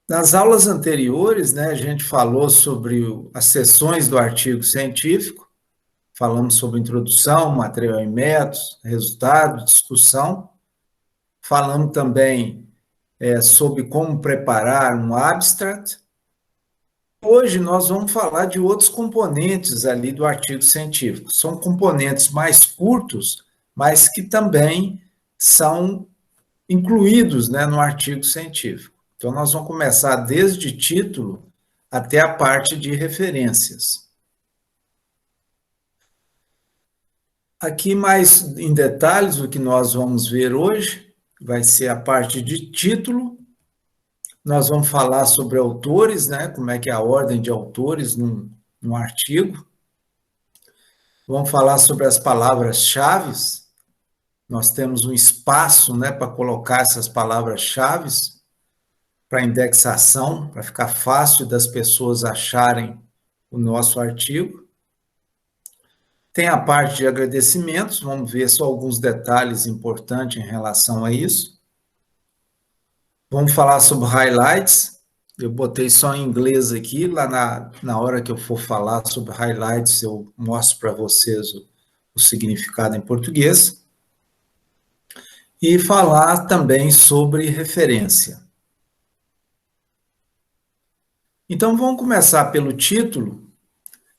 Nas aulas anteriores, né, a gente falou sobre as seções do artigo científico, falamos sobre introdução, material e métodos, resultado, discussão. Falamos também sobre como preparar um abstract. Hoje nós vamos falar de outros componentes ali do artigo científico. São componentes mais curtos, mas que também são incluídos, né, no artigo científico. Então, nós vamos começar desde título até a parte de referências. Aqui, mais em detalhes, o que nós vamos ver hoje vai ser a parte de título. Nós vamos falar sobre autores, né, como é que é a ordem de autores num artigo. Vamos falar sobre as palavras-chave. Nós temos um espaço, né, para colocar essas palavras-chave para indexação, para ficar fácil das pessoas acharem o nosso artigo. Tem a parte de agradecimentos, vamos ver só alguns detalhes importantes em relação a isso. Vamos falar sobre highlights. Eu botei só em inglês aqui, lá na hora que eu for falar sobre highlights, eu mostro para vocês o significado em português. E falar também sobre referência. Então, vamos começar pelo título,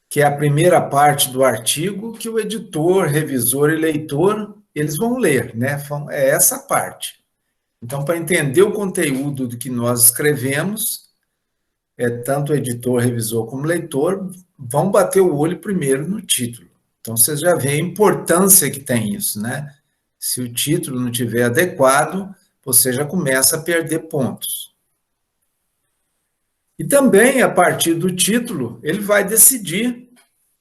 que é a primeira parte do artigo que o editor, revisor e leitor, eles vão ler, né? É essa parte. Então, para entender o conteúdo do que nós escrevemos, tanto o editor, revisor como leitor, vão bater o olho primeiro no título. Então, vocês já veem a importância que tem isso, né? Se o título não estiver adequado, você já começa a perder pontos. E também, a partir do título, ele vai decidir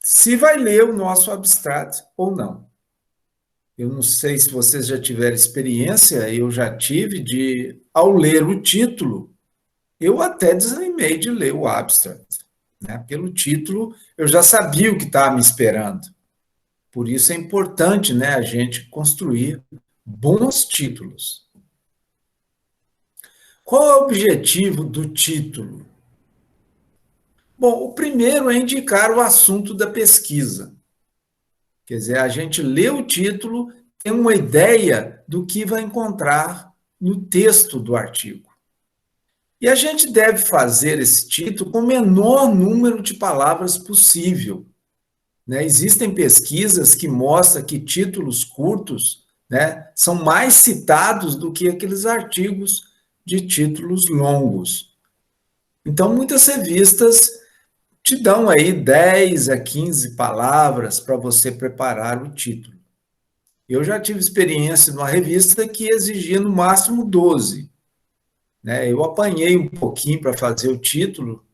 se vai ler o nosso abstract ou não. Eu não sei se vocês já tiveram experiência, eu já tive, ao ler o título, eu até desanimei de ler o abstract. Né? Pelo título, eu já sabia o que estava me esperando. Por isso é importante, né, a gente construir bons títulos. Qual é o objetivo do título? Bom, o primeiro é indicar o assunto da pesquisa. Quer dizer, a gente lê o título, tem uma ideia do que vai encontrar no texto do artigo. E a gente deve fazer esse título com o menor número de palavras possível. Né? Existem pesquisas que mostram que títulos curtos, né, são mais citados do que aqueles artigos de títulos longos. Então, muitas revistas te dão aí 10 a 15 palavras para você preparar o título. Eu já tive experiência numa revista que exigia no máximo 12. Né? Eu apanhei um pouquinho para fazer o título,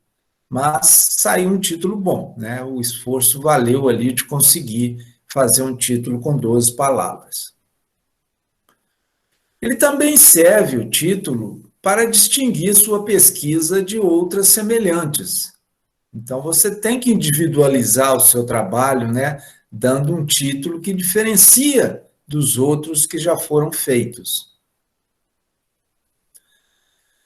mas saiu um título bom. Né? O esforço valeu ali de conseguir fazer um título com 12 palavras. Ele também serve, o título, para distinguir sua pesquisa de outras semelhantes. Então, você tem que individualizar o seu trabalho, né, dando um título que diferencia dos outros que já foram feitos.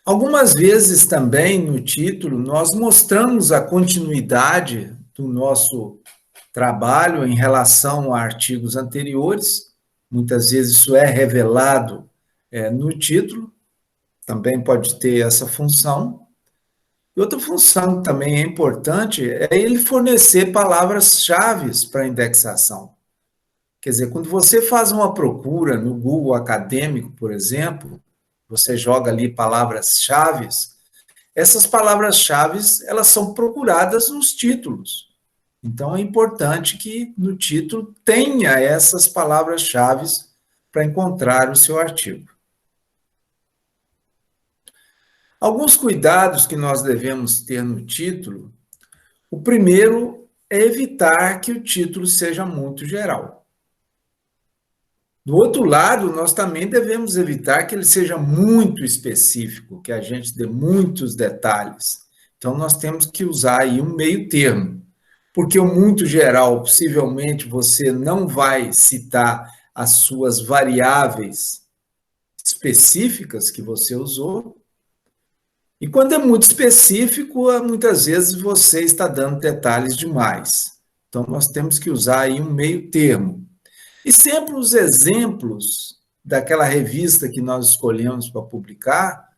Algumas vezes também no título nós mostramos a continuidade do nosso trabalho em relação a artigos anteriores. Muitas vezes isso é revelado no título, também pode ter essa função. E outra função que também é importante é ele fornecer palavras-chave para indexação. Quer dizer, quando você faz uma procura no Google Acadêmico, por exemplo, você joga ali palavras-chave, essas palavras-chave, elas são procuradas nos títulos. Então, é importante que no título tenha essas palavras-chave para encontrar o seu artigo. Alguns cuidados que nós devemos ter no título. O primeiro é evitar que o título seja muito geral. Do outro lado, nós também devemos evitar que ele seja muito específico, que a gente dê muitos detalhes. Então, nós temos que usar aí um meio termo, porque o muito geral, possivelmente, você não vai citar as suas variáveis específicas que você usou. E quando é muito específico, muitas vezes você está dando detalhes demais. Então, nós temos que usar aí um meio termo. E sempre os exemplos daquela revista que nós escolhemos para publicar,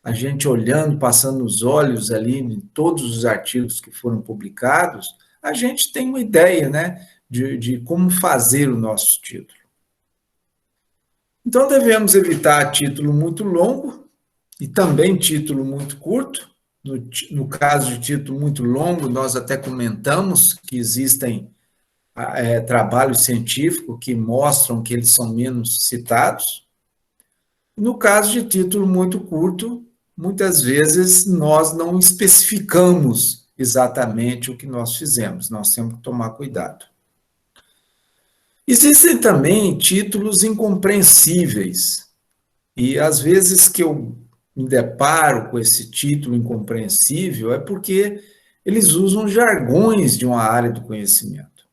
a gente olhando, passando os olhos ali em todos os artigos que foram publicados, a gente tem uma ideia, né, de como fazer o nosso título. Então, devemos evitar título muito longo e também título muito curto. No caso de título muito longo, nós até comentamos que existem trabalhos científicos que mostram que eles são menos citados. No caso de título muito curto, muitas vezes nós não especificamos exatamente o que nós fizemos, nós temos que tomar cuidado. Existem também títulos incompreensíveis, e às vezes que eu me deparo com esse título incompreensível é porque eles usam jargões de uma área do conhecimento.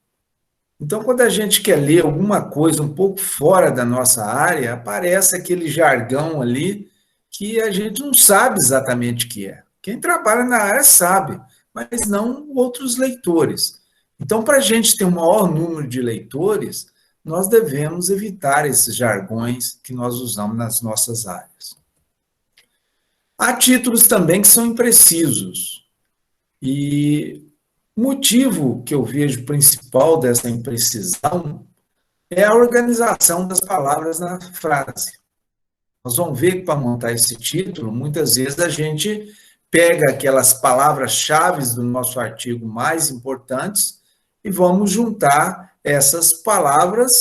Então, quando a gente quer ler alguma coisa um pouco fora da nossa área, aparece aquele jargão ali que a gente não sabe exatamente o que é. Quem trabalha na área sabe, mas não outros leitores. Então, para a gente ter um maior número de leitores, nós devemos evitar esses jargões que nós usamos nas nossas áreas. Há títulos também que são imprecisos. E o motivo que eu vejo principal dessa imprecisão é a organização das palavras na frase. Nós vamos ver que para montar esse título, muitas vezes a gente pega aquelas palavras-chave do nosso artigo mais importantes e vamos juntar essas palavras,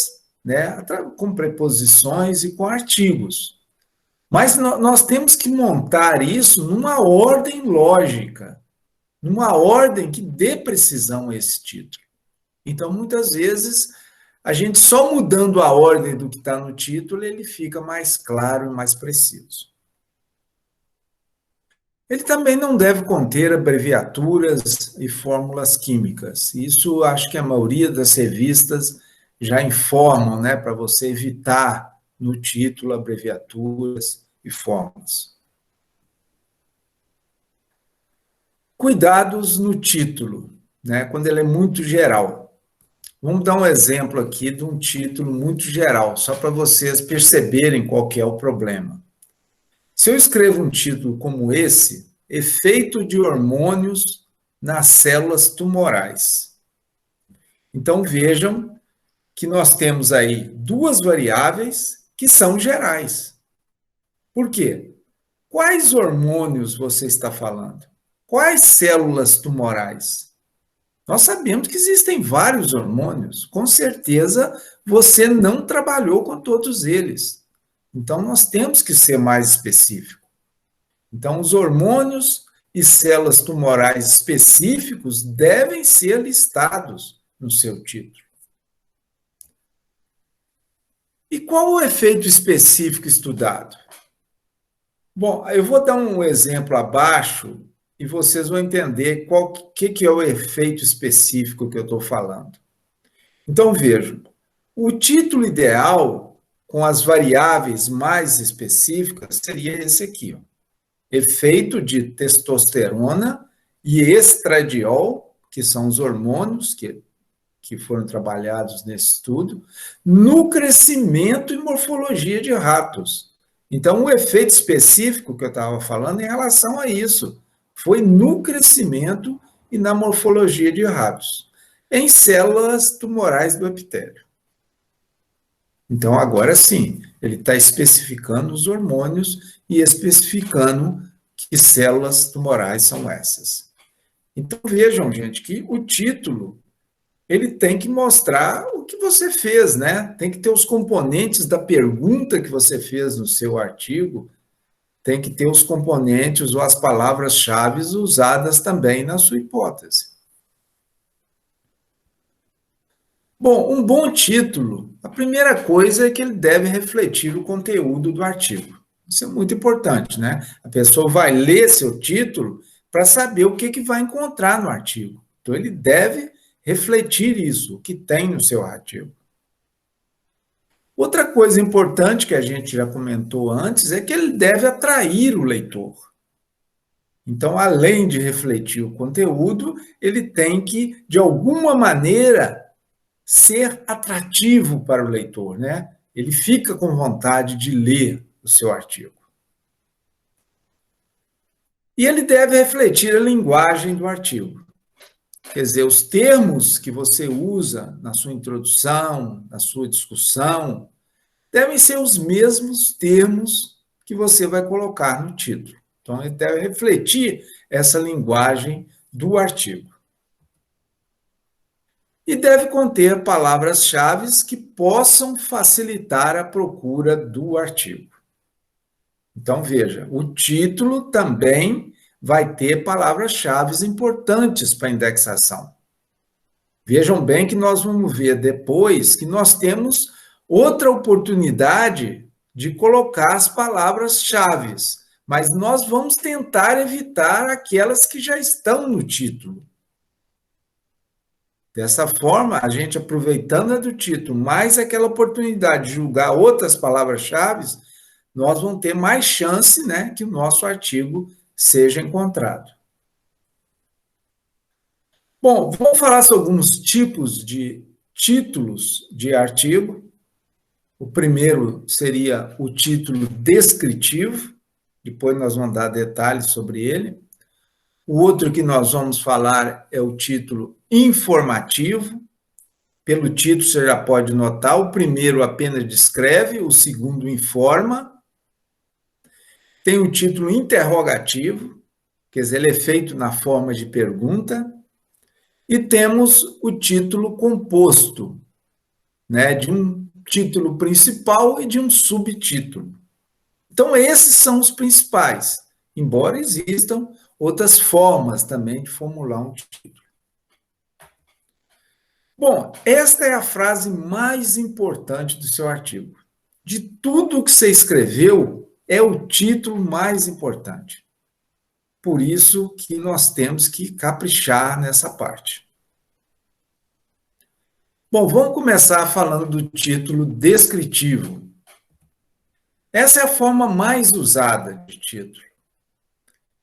né, com preposições e com artigos. Mas nós temos que montar isso numa ordem lógica, numa ordem que dê precisão a esse título. Então, muitas vezes, a gente só mudando a ordem do que está no título, ele fica mais claro e mais preciso. Ele também não deve conter abreviaturas e fórmulas químicas. Isso acho que a maioria das revistas já informam, né, para você evitar no título abreviaturas e fórmulas. Cuidados no título, né, quando ele é muito geral. Vamos dar um exemplo aqui de um título muito geral, só para vocês perceberem qual que é o problema. Se eu escrevo um título como esse, efeito de hormônios nas células tumorais. Então, vejam que nós temos aí duas variáveis que são gerais. Por quê? Quais hormônios você está falando? Quais células tumorais? Nós sabemos que existem vários hormônios. Com certeza, você não trabalhou com todos eles. Então, nós temos que ser mais específico. Então, os hormônios e células tumorais específicos devem ser listados no seu título. E qual o efeito específico estudado? Bom, eu vou dar um exemplo abaixo e vocês vão entender qual que é o efeito específico que eu estou falando. Então, vejam, o título ideal, com as variáveis mais específicas, seria esse aqui, ó. Efeito de testosterona e estradiol, que são os hormônios que foram trabalhados nesse estudo, no crescimento e morfologia de ratos. Então, o efeito específico que eu estava falando em relação a isso foi no crescimento e na morfologia de ratos, em células tumorais do epitélio. Então, agora sim, ele está especificando os hormônios e especificando que células tumorais são essas. Então, vejam, gente, que o título ele tem que mostrar o que você fez, né? Tem que ter os componentes da pergunta que você fez no seu artigo, tem que ter os componentes ou as palavras-chave usadas também na sua hipótese. Bom, um bom título, a primeira coisa é que ele deve refletir o conteúdo do artigo. Isso é muito importante, né? A pessoa vai ler seu título para saber o que vai encontrar no artigo. Então, ele deve refletir isso, o que tem no seu artigo. Outra coisa importante que a gente já comentou antes é que ele deve atrair o leitor. Então, além de refletir o conteúdo, ele tem que, de alguma maneira, ser atrativo para o leitor, né? Ele fica com vontade de ler o seu artigo. E ele deve refletir a linguagem do artigo. Quer dizer, os termos que você usa na sua introdução, na sua discussão, devem ser os mesmos termos que você vai colocar no título. Então, ele deve refletir essa linguagem do artigo. E deve conter palavras-chave que possam facilitar a procura do artigo. Então, veja, o título também vai ter palavras-chave importantes para a indexação. Vejam bem que nós vamos ver depois que nós temos outra oportunidade de colocar as palavras-chave, mas nós vamos tentar evitar aquelas que já estão no título. Dessa forma, a gente aproveitando a do título, mais aquela oportunidade de julgar outras palavras-chave, nós vamos ter mais chance, né, que o nosso artigo seja encontrado. Bom, vamos falar sobre alguns tipos de títulos de artigo. O primeiro seria o título descritivo, depois nós vamos dar detalhes sobre ele. O outro que nós vamos falar é o título informativo. Pelo título você já pode notar, o primeiro apenas descreve, o segundo informa. Tem o título interrogativo, quer dizer, ele é feito na forma de pergunta. E temos o título composto, né, de um título principal e de um subtítulo. Então, esses são os principais, embora existam outras formas também de formular um título. Bom, esta é a frase mais importante do seu artigo. De tudo que você escreveu, é o título mais importante. Por isso que nós temos que caprichar nessa parte. Bom, vamos começar falando do título descritivo. Essa é a forma mais usada de título.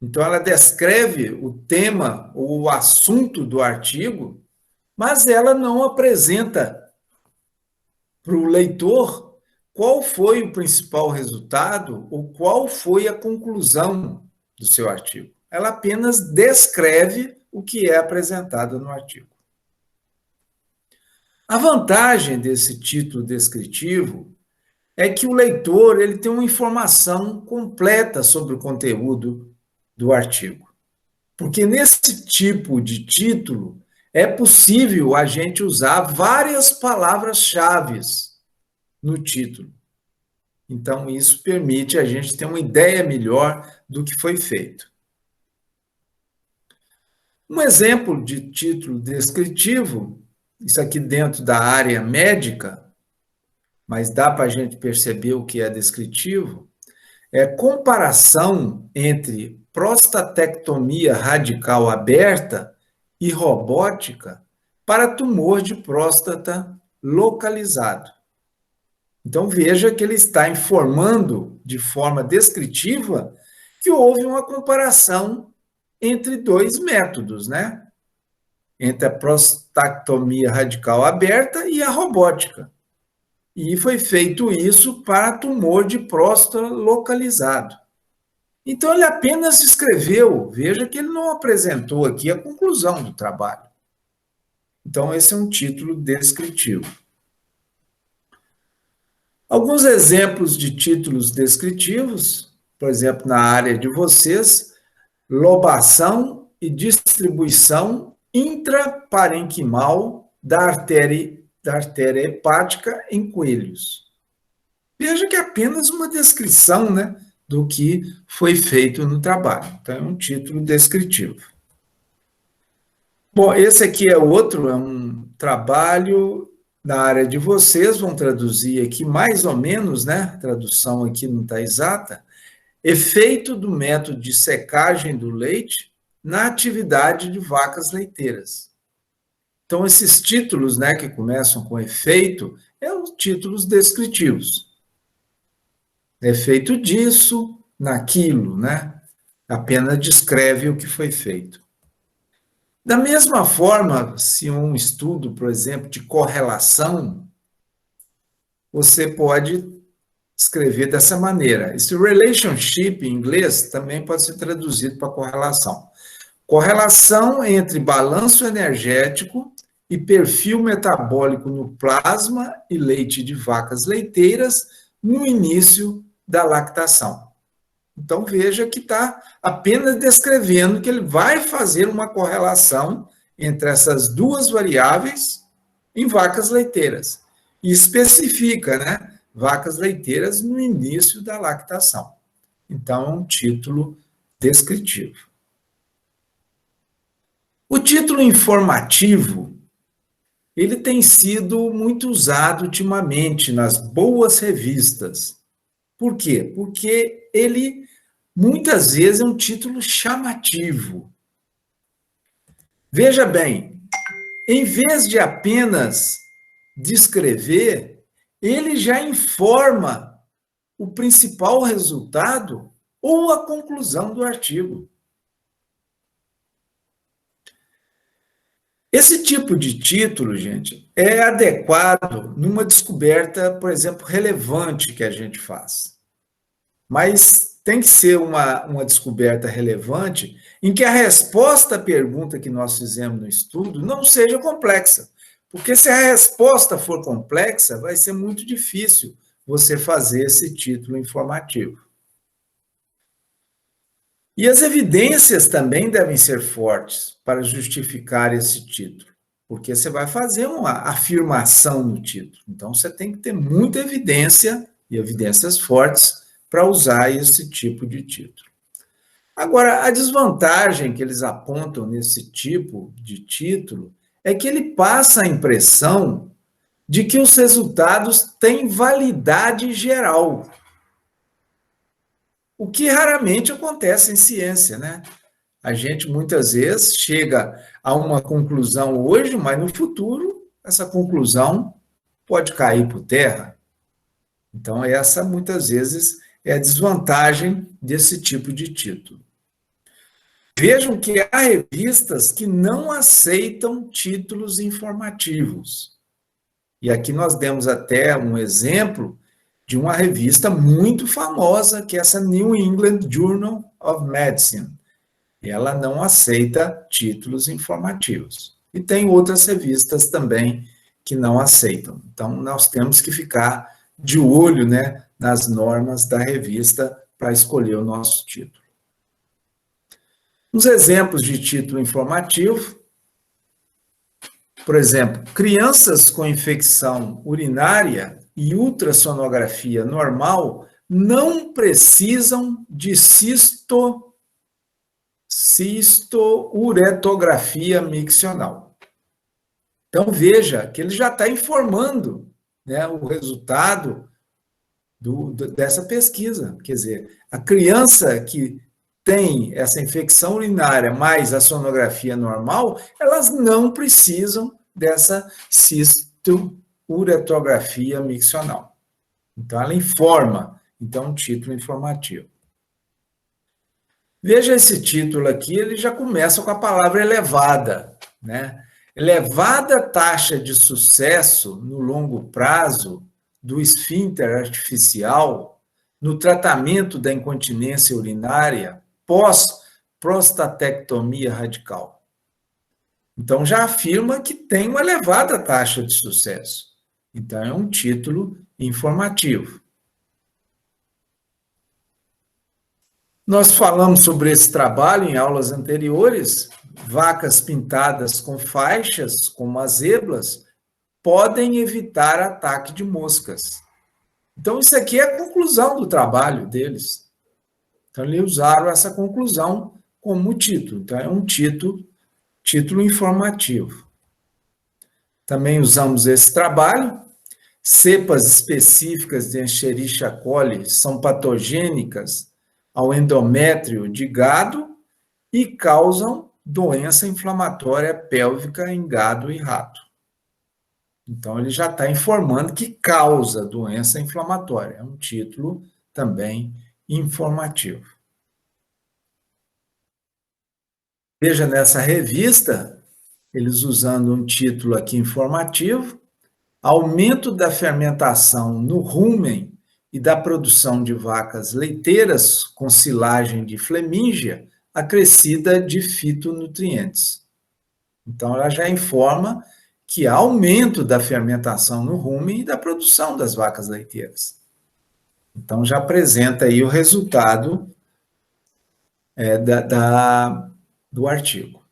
Então, ela descreve o tema ou o assunto do artigo, mas ela não apresenta para o leitor qual foi o principal resultado ou qual foi a conclusão do seu artigo. Ela apenas descreve o que é apresentado no artigo. A vantagem desse título descritivo é que o leitor ele tem uma informação completa sobre o conteúdo do artigo. Porque nesse tipo de título é possível a gente usar várias palavras-chave no título. Então, isso permite a gente ter uma ideia melhor do que foi feito. Um exemplo de título descritivo, isso aqui dentro da área médica, mas dá para a gente perceber o que é descritivo, é comparação entre prostatectomia radical aberta e robótica para tumor de próstata localizado. Então, veja que ele está informando de forma descritiva que houve uma comparação entre dois métodos, né? Entre a prostatectomia radical aberta e a robótica. E foi feito isso para tumor de próstata localizado. Então, ele apenas escreveu, veja que ele não apresentou aqui a conclusão do trabalho. Então, esse é um título descritivo. Alguns exemplos de títulos descritivos, por exemplo, na área de vocês, lobação e distribuição intraparenquimal da artéria hepática em coelhos. Veja que é apenas uma descrição, né, do que foi feito no trabalho. Então, é um título descritivo. Bom, esse aqui é outro, é um trabalho na área de vocês, vão traduzir aqui mais ou menos, né, a tradução aqui não está exata, efeito do método de secagem do leite na atividade de vacas leiteiras. Então, esses títulos, né, que começam com efeito, é os títulos descritivos. É feito disso, naquilo, né? Apenas descreve o que foi feito. Da mesma forma, se um estudo, por exemplo, de correlação, você pode escrever dessa maneira. Esse relationship em inglês também pode ser traduzido para correlação. Correlação entre balanço energético e perfil metabólico no plasma e leite de vacas leiteiras no início da lactação. Então, veja que está apenas descrevendo que ele vai fazer uma correlação entre essas duas variáveis em vacas leiteiras. E especifica, né? Vacas leiteiras no início da lactação. Então, é um título descritivo. O título informativo, ele tem sido muito usado ultimamente nas boas revistas. Por quê? Porque ele, muitas vezes, é um título chamativo. Veja bem, em vez de apenas descrever, ele já informa o principal resultado ou a conclusão do artigo. Esse tipo de título, gente, é adequado numa descoberta, por exemplo, relevante que a gente faz. Mas tem que ser uma descoberta relevante em que a resposta à pergunta que nós fizemos no estudo não seja complexa. Porque se a resposta for complexa, vai ser muito difícil você fazer esse título informativo. E as evidências também devem ser fortes para justificar esse título, porque você vai fazer uma afirmação no título. Então, você tem que ter muita evidência, e evidências fortes, para usar esse tipo de título. Agora, a desvantagem que eles apontam nesse tipo de título é que ele passa a impressão de que os resultados têm validade geral, o que raramente acontece em ciência, né? A gente muitas vezes chega a uma conclusão hoje, mas no futuro essa conclusão pode cair por terra. Então, essa muitas vezes é a desvantagem desse tipo de título. Vejam que há revistas que não aceitam títulos informativos. E aqui nós demos até um exemplo de uma revista muito famosa, que é essa New England Journal of Medicine. Ela não aceita títulos informativos. E tem outras revistas também que não aceitam. Então, nós temos que ficar de olho, né, nas normas da revista para escolher o nosso título. Uns exemplos de título informativo, por exemplo, crianças com infecção urinária e ultrassonografia normal não precisam de cistouretografia miccional. Então, veja que ele já está informando, né, o resultado dessa pesquisa. Quer dizer, a criança que tem essa infecção urinária mais a sonografia normal, elas não precisam dessa cistouretografia miccional. Então, ela informa. Então, um título informativo. Veja esse título aqui, ele já começa com a palavra elevada, né? Elevada taxa de sucesso no longo prazo do esfíncter artificial no tratamento da incontinência urinária pós-prostatectomia radical. Então, já afirma que tem uma elevada taxa de sucesso. Então, é um título informativo. Nós falamos sobre esse trabalho em aulas anteriores. Vacas pintadas com faixas, como as zebras, podem evitar ataque de moscas. Então, isso aqui é a conclusão do trabalho deles. Então, eles usaram essa conclusão como título. Então, é um título informativo. Também usamos esse trabalho. Cepas específicas de Escherichia coli são patogênicas ao endométrio de gado e causam doença inflamatória pélvica em gado e rato. Então, ele já está informando que causa doença inflamatória. É um título também informativo. Veja nessa revista, eles usando um título aqui informativo, aumento da fermentação no rumen e da produção de vacas leiteiras com silagem de Flemíngia acrescida de fitonutrientes. Então, ela já informa que há aumento da fermentação no rumen e da produção das vacas leiteiras. Então, já apresenta aí o resultado do artigo.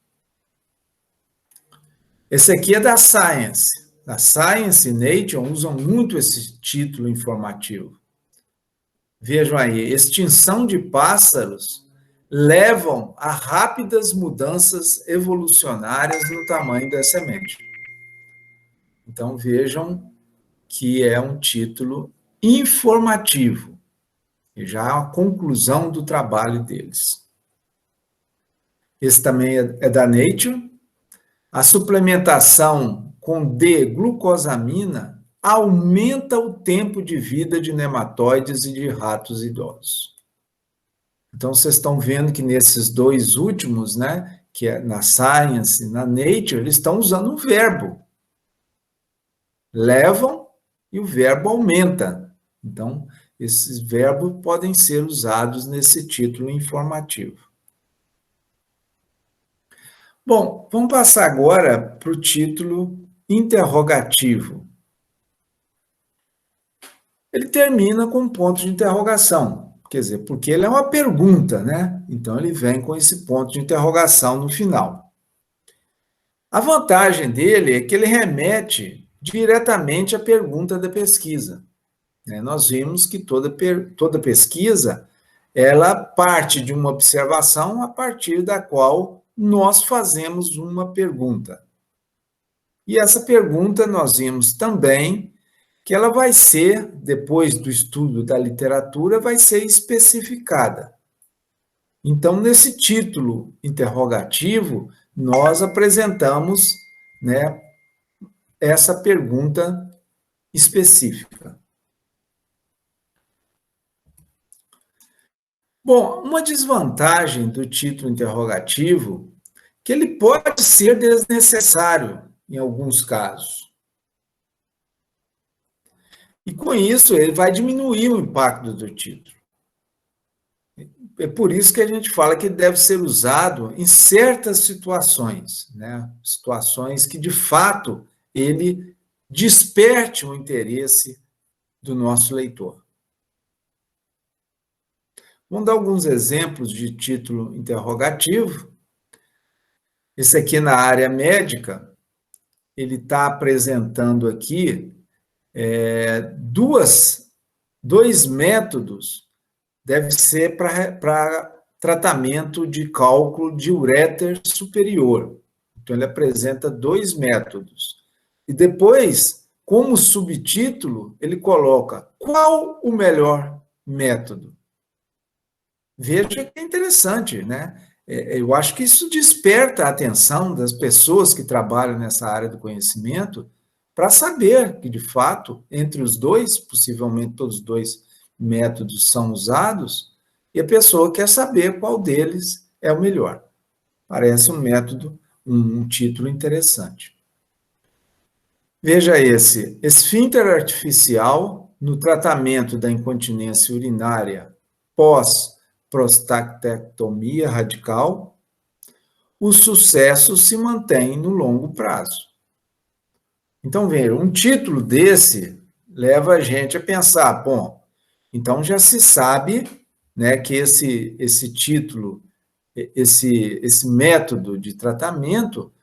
Esse aqui é da Science. A Science e Nature usam muito esse título informativo. Vejam aí, extinção de pássaros levam a rápidas mudanças evolucionárias no tamanho da semente. Então, vejam que é um título informativo, e já a conclusão do trabalho deles. Esse também é da Nature. A suplementação com D-glucosamina aumenta o tempo de vida de nematóides e de ratos idosos. Então, vocês estão vendo que nesses dois últimos, né, que é na Science e na Nature, eles estão usando um verbo. Levam e o verbo aumenta. Então, esses verbos podem ser usados nesse título informativo. Bom, vamos passar agora para o título interrogativo. Ele termina com um ponto de interrogação, quer dizer, porque ele é uma pergunta, né? Então, ele vem com esse ponto de interrogação no final. A vantagem dele é que ele remete diretamente à pergunta da pesquisa. Nós vimos que toda pesquisa, ela parte de uma observação a partir da qual nós fazemos uma pergunta. E essa pergunta nós vimos também que ela vai ser, depois do estudo da literatura, vai ser especificada. Então, nesse título interrogativo, nós apresentamos, né, essa pergunta específica. Bom, uma desvantagem do título interrogativo é que ele pode ser desnecessário em alguns casos. E com isso, ele vai diminuir o impacto do título. É por isso que a gente fala que ele deve ser usado em certas situações, né? Situações que, de fato, ele desperte o interesse do nosso leitor. Vamos dar alguns exemplos de título interrogativo. Esse aqui na área médica, ele está apresentando aqui dois métodos, deve ser para tratamento de cálculo de uréter superior. Então, ele apresenta dois métodos. E depois, como subtítulo, ele coloca qual o melhor método. Veja que é interessante, né? Eu acho que isso desperta a atenção das pessoas que trabalham nessa área do conhecimento para saber que, de fato, entre os dois, possivelmente todos os dois métodos são usados, e a pessoa quer saber qual deles é o melhor. Parece um método, um título interessante. Veja esse, esfíncter artificial no tratamento da incontinência urinária pós-prostatectomia radical, o sucesso se mantém no longo prazo. Então, veja, um título desse leva a gente a pensar, bom, então já se sabe, né, que esse título, esse método de tratamento,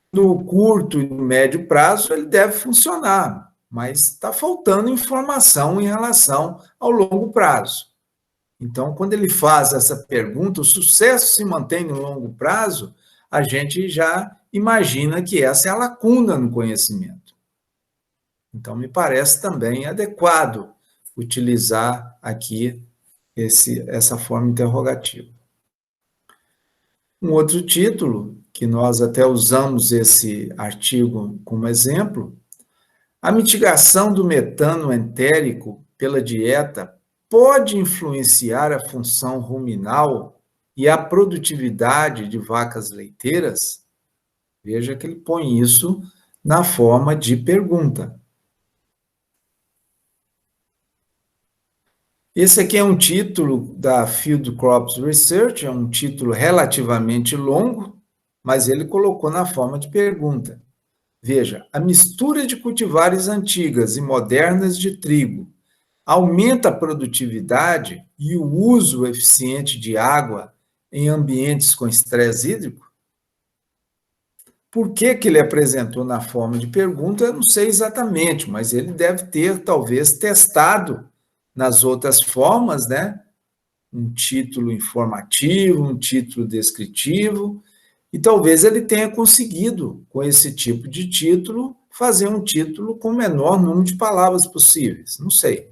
no curto e no médio prazo, ele deve funcionar, mas está faltando informação em relação ao longo prazo. Então, quando ele faz essa pergunta, o sucesso se mantém no longo prazo, a gente já imagina que essa é a lacuna no conhecimento. Então, me parece também adequado utilizar aqui essa forma interrogativa. Um outro título, que nós até usamos esse artigo como exemplo, A mitigação do metano entérico pela dieta pode influenciar a função ruminal e a produtividade de vacas leiteiras? Veja que ele põe isso na forma de pergunta. Esse aqui é um título da Field Crops Research, é um título relativamente longo, mas ele colocou na forma de pergunta. Veja, a mistura de cultivares antigas e modernas de trigo aumenta a produtividade e o uso eficiente de água em ambientes com estresse hídrico? Por que que ele apresentou na forma de pergunta, eu não sei exatamente, mas ele deve ter, talvez, testado nas outras formas, né? Um título informativo, um título descritivo, e talvez ele tenha conseguido, com esse tipo de título, fazer um título com o menor número de palavras possíveis. Não sei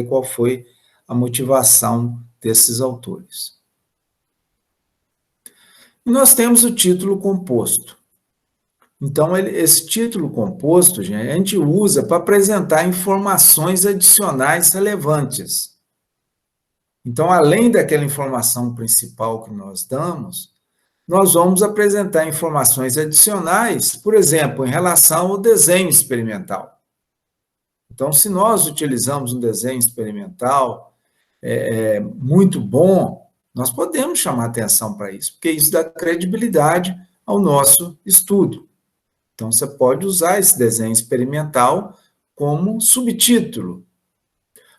qual foi a motivação desses autores. E nós temos o título composto. Então, esse título composto, gente, a gente usa para apresentar informações adicionais relevantes. Então, além daquela informação principal que nós damos, nós vamos apresentar informações adicionais, por exemplo, em relação ao desenho experimental. Então, se nós utilizamos um desenho experimental muito bom, nós podemos chamar atenção para isso, porque isso dá credibilidade ao nosso estudo. Então, você pode usar esse desenho experimental como subtítulo.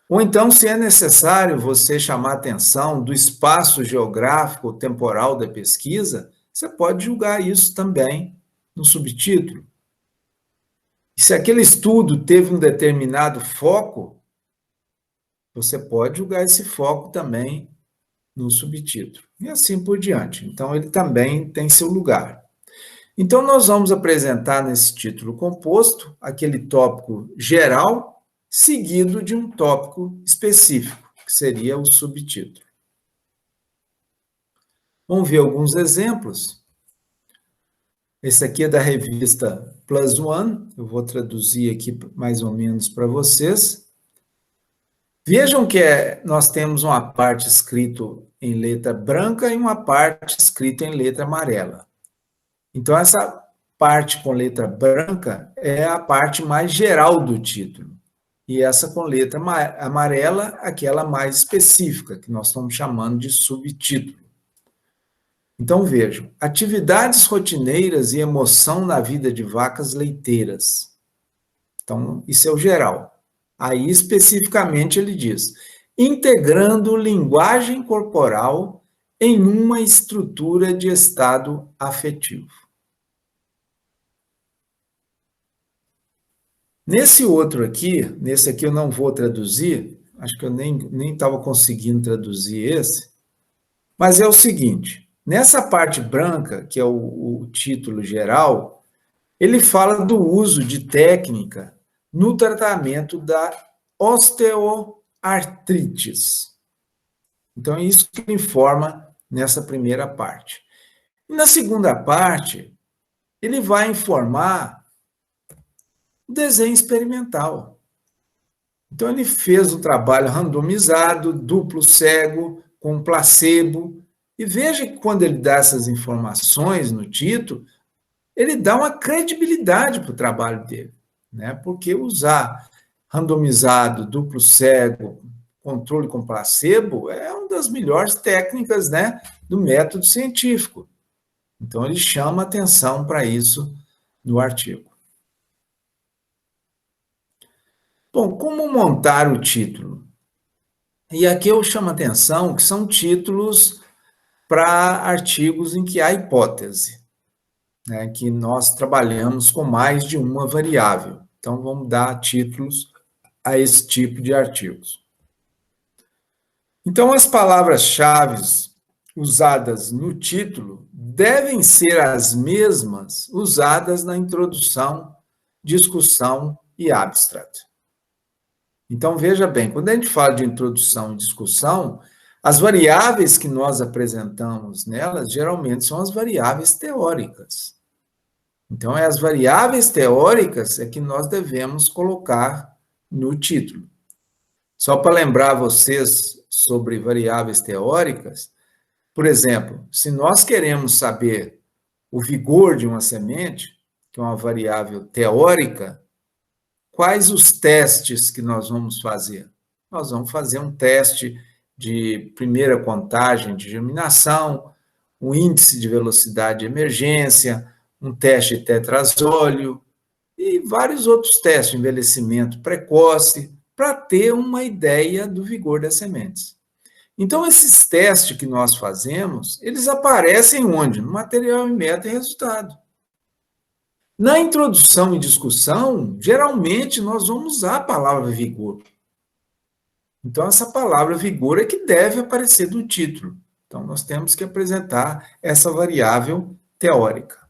Ou então, se é necessário você chamar atenção do espaço geográfico temporal da pesquisa, você pode julgar isso também no subtítulo. E se aquele estudo teve um determinado foco, você pode julgar esse foco também no subtítulo. E assim por diante. Então, ele também tem seu lugar. Então, nós vamos apresentar nesse título composto aquele tópico geral, seguido de um tópico específico, que seria o subtítulo. Vamos ver alguns exemplos. Esse aqui é da revista Plus One, eu vou traduzir aqui mais ou menos para vocês. Vejam que nós temos uma parte escrita em letra branca e uma parte escrita em letra amarela. Então, essa parte com letra branca é a parte mais geral do título. E essa com letra amarela, aquela mais específica, que nós estamos chamando de subtítulo. Então, vejam, atividades rotineiras e emoção na vida de vacas leiteiras. Então, isso é o geral. Aí, especificamente, ele diz, integrando linguagem corporal em uma estrutura de estado afetivo. Nesse outro aqui, nesse aqui eu não vou traduzir, acho que eu nem estava conseguindo traduzir esse, mas é o seguinte, nessa parte branca, que é o título geral, ele fala do uso de técnica no tratamento da osteoartrites. Então, é isso que ele informa nessa primeira parte. E na segunda parte, ele vai informar o desenho experimental. Então, ele fez um trabalho randomizado, duplo cego, com placebo, e veja que quando ele dá essas informações no título, ele dá uma credibilidade para o trabalho dele, né? Porque usar randomizado, duplo cego, controle com placebo, é uma das melhores técnicas, né, do método científico. Então, ele chama atenção para isso no artigo. Bom, como montar o título? E aqui eu chamo a atenção que são títulos para artigos em que há hipótese, né, que nós trabalhamos com mais de uma variável. Então, vamos dar títulos a esse tipo de artigos. Então, as palavras-chave usadas no título devem ser as mesmas usadas na introdução, discussão e abstract. Então, veja bem, quando a gente fala de introdução e discussão, as variáveis que nós apresentamos nelas, geralmente, são as variáveis teóricas. Então, é as variáveis teóricas é que nós devemos colocar no título. Só para lembrar vocês sobre variáveis teóricas, por exemplo, se nós queremos saber o vigor de uma semente, que é uma variável teórica, quais os testes que nós vamos fazer? Nós vamos fazer um teste de primeira contagem de germinação, um índice de velocidade de emergência, um teste de tetrazóleo e vários outros testes de envelhecimento precoce, para ter uma ideia do vigor das sementes. Então, esses testes que nós fazemos, eles aparecem onde? No material em meta e resultado. Na introdução e discussão, geralmente nós vamos usar a palavra vigor. Então, essa palavra vigor é que deve aparecer no título. Então, nós temos que apresentar essa variável teórica.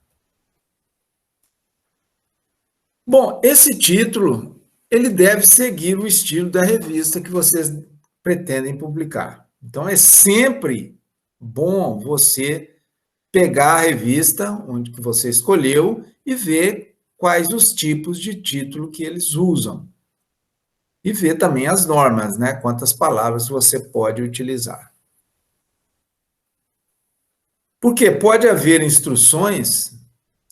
Bom, esse título, ele deve seguir o estilo da revista que vocês pretendem publicar. Então, é sempre bom você pegar a revista onde que você escolheu e ver quais os tipos de título que eles usam. E ver também as normas, né? Quantas palavras você pode utilizar. Porque pode haver instruções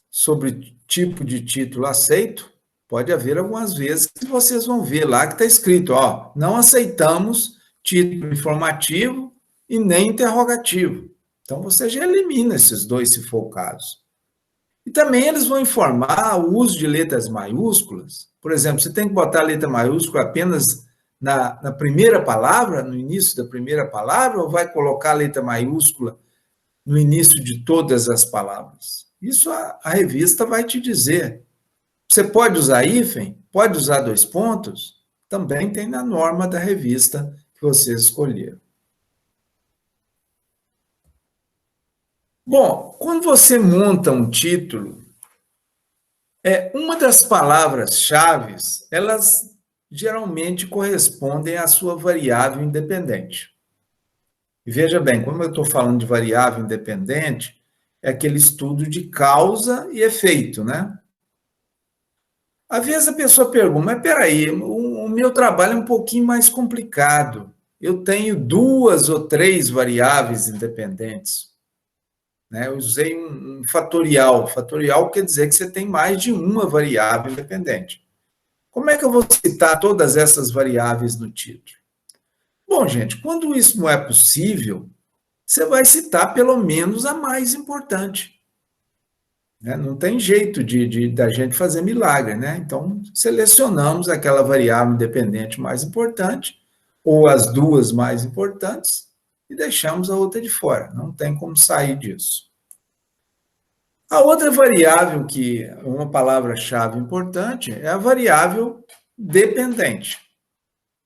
sobre tipo de título aceito, pode haver algumas vezes que vocês vão ver lá que está escrito, ó, não aceitamos título informativo e nem interrogativo. Então, você já elimina esses dois, se for o caso. E também eles vão informar o uso de letras maiúsculas. Por exemplo, você tem que botar a letra maiúscula apenas na primeira palavra, no início da primeira palavra, ou vai colocar a letra maiúscula no início de todas as palavras? Isso a revista vai te dizer. Você pode usar hífen? Pode usar dois pontos? Também tem na norma da revista que vocês escolheram. Bom, quando você monta um título, uma das palavras-chave, elas geralmente correspondem à sua variável independente. E veja bem, como eu estou falando de variável independente, é aquele estudo de causa e efeito, né? Às vezes a pessoa pergunta, mas peraí, o meu trabalho é um pouquinho mais complicado. Eu tenho 2 ou 3 variáveis independentes. Né? Eu usei um fatorial. Fatorial quer dizer que você tem mais de uma variável independente. Como é que eu vou citar todas essas variáveis no título? Bom, gente, quando isso não é possível, você vai citar pelo menos a mais importante. Né? Não tem jeito da gente fazer milagre, né? Então, selecionamos aquela variável independente mais importante, ou as duas mais importantes, e deixamos a outra de fora. Não tem como sair disso. A outra variável, que é uma palavra-chave importante, é a variável dependente.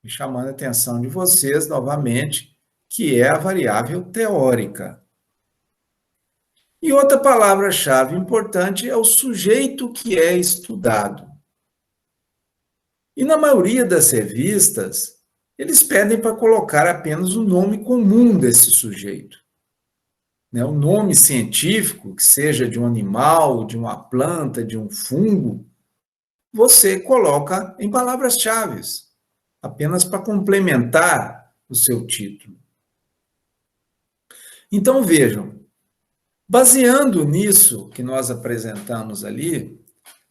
Chamando a atenção de vocês, novamente, que é a variável teórica. E outra palavra-chave importante é o sujeito que é estudado. E na maioria das revistas, eles pedem para colocar apenas o nome comum desse sujeito. Né? O nome científico, que seja de um animal, de uma planta, de um fungo, você coloca em palavras-chave, apenas para complementar o seu título. Então, vejam, baseando nisso que nós apresentamos ali,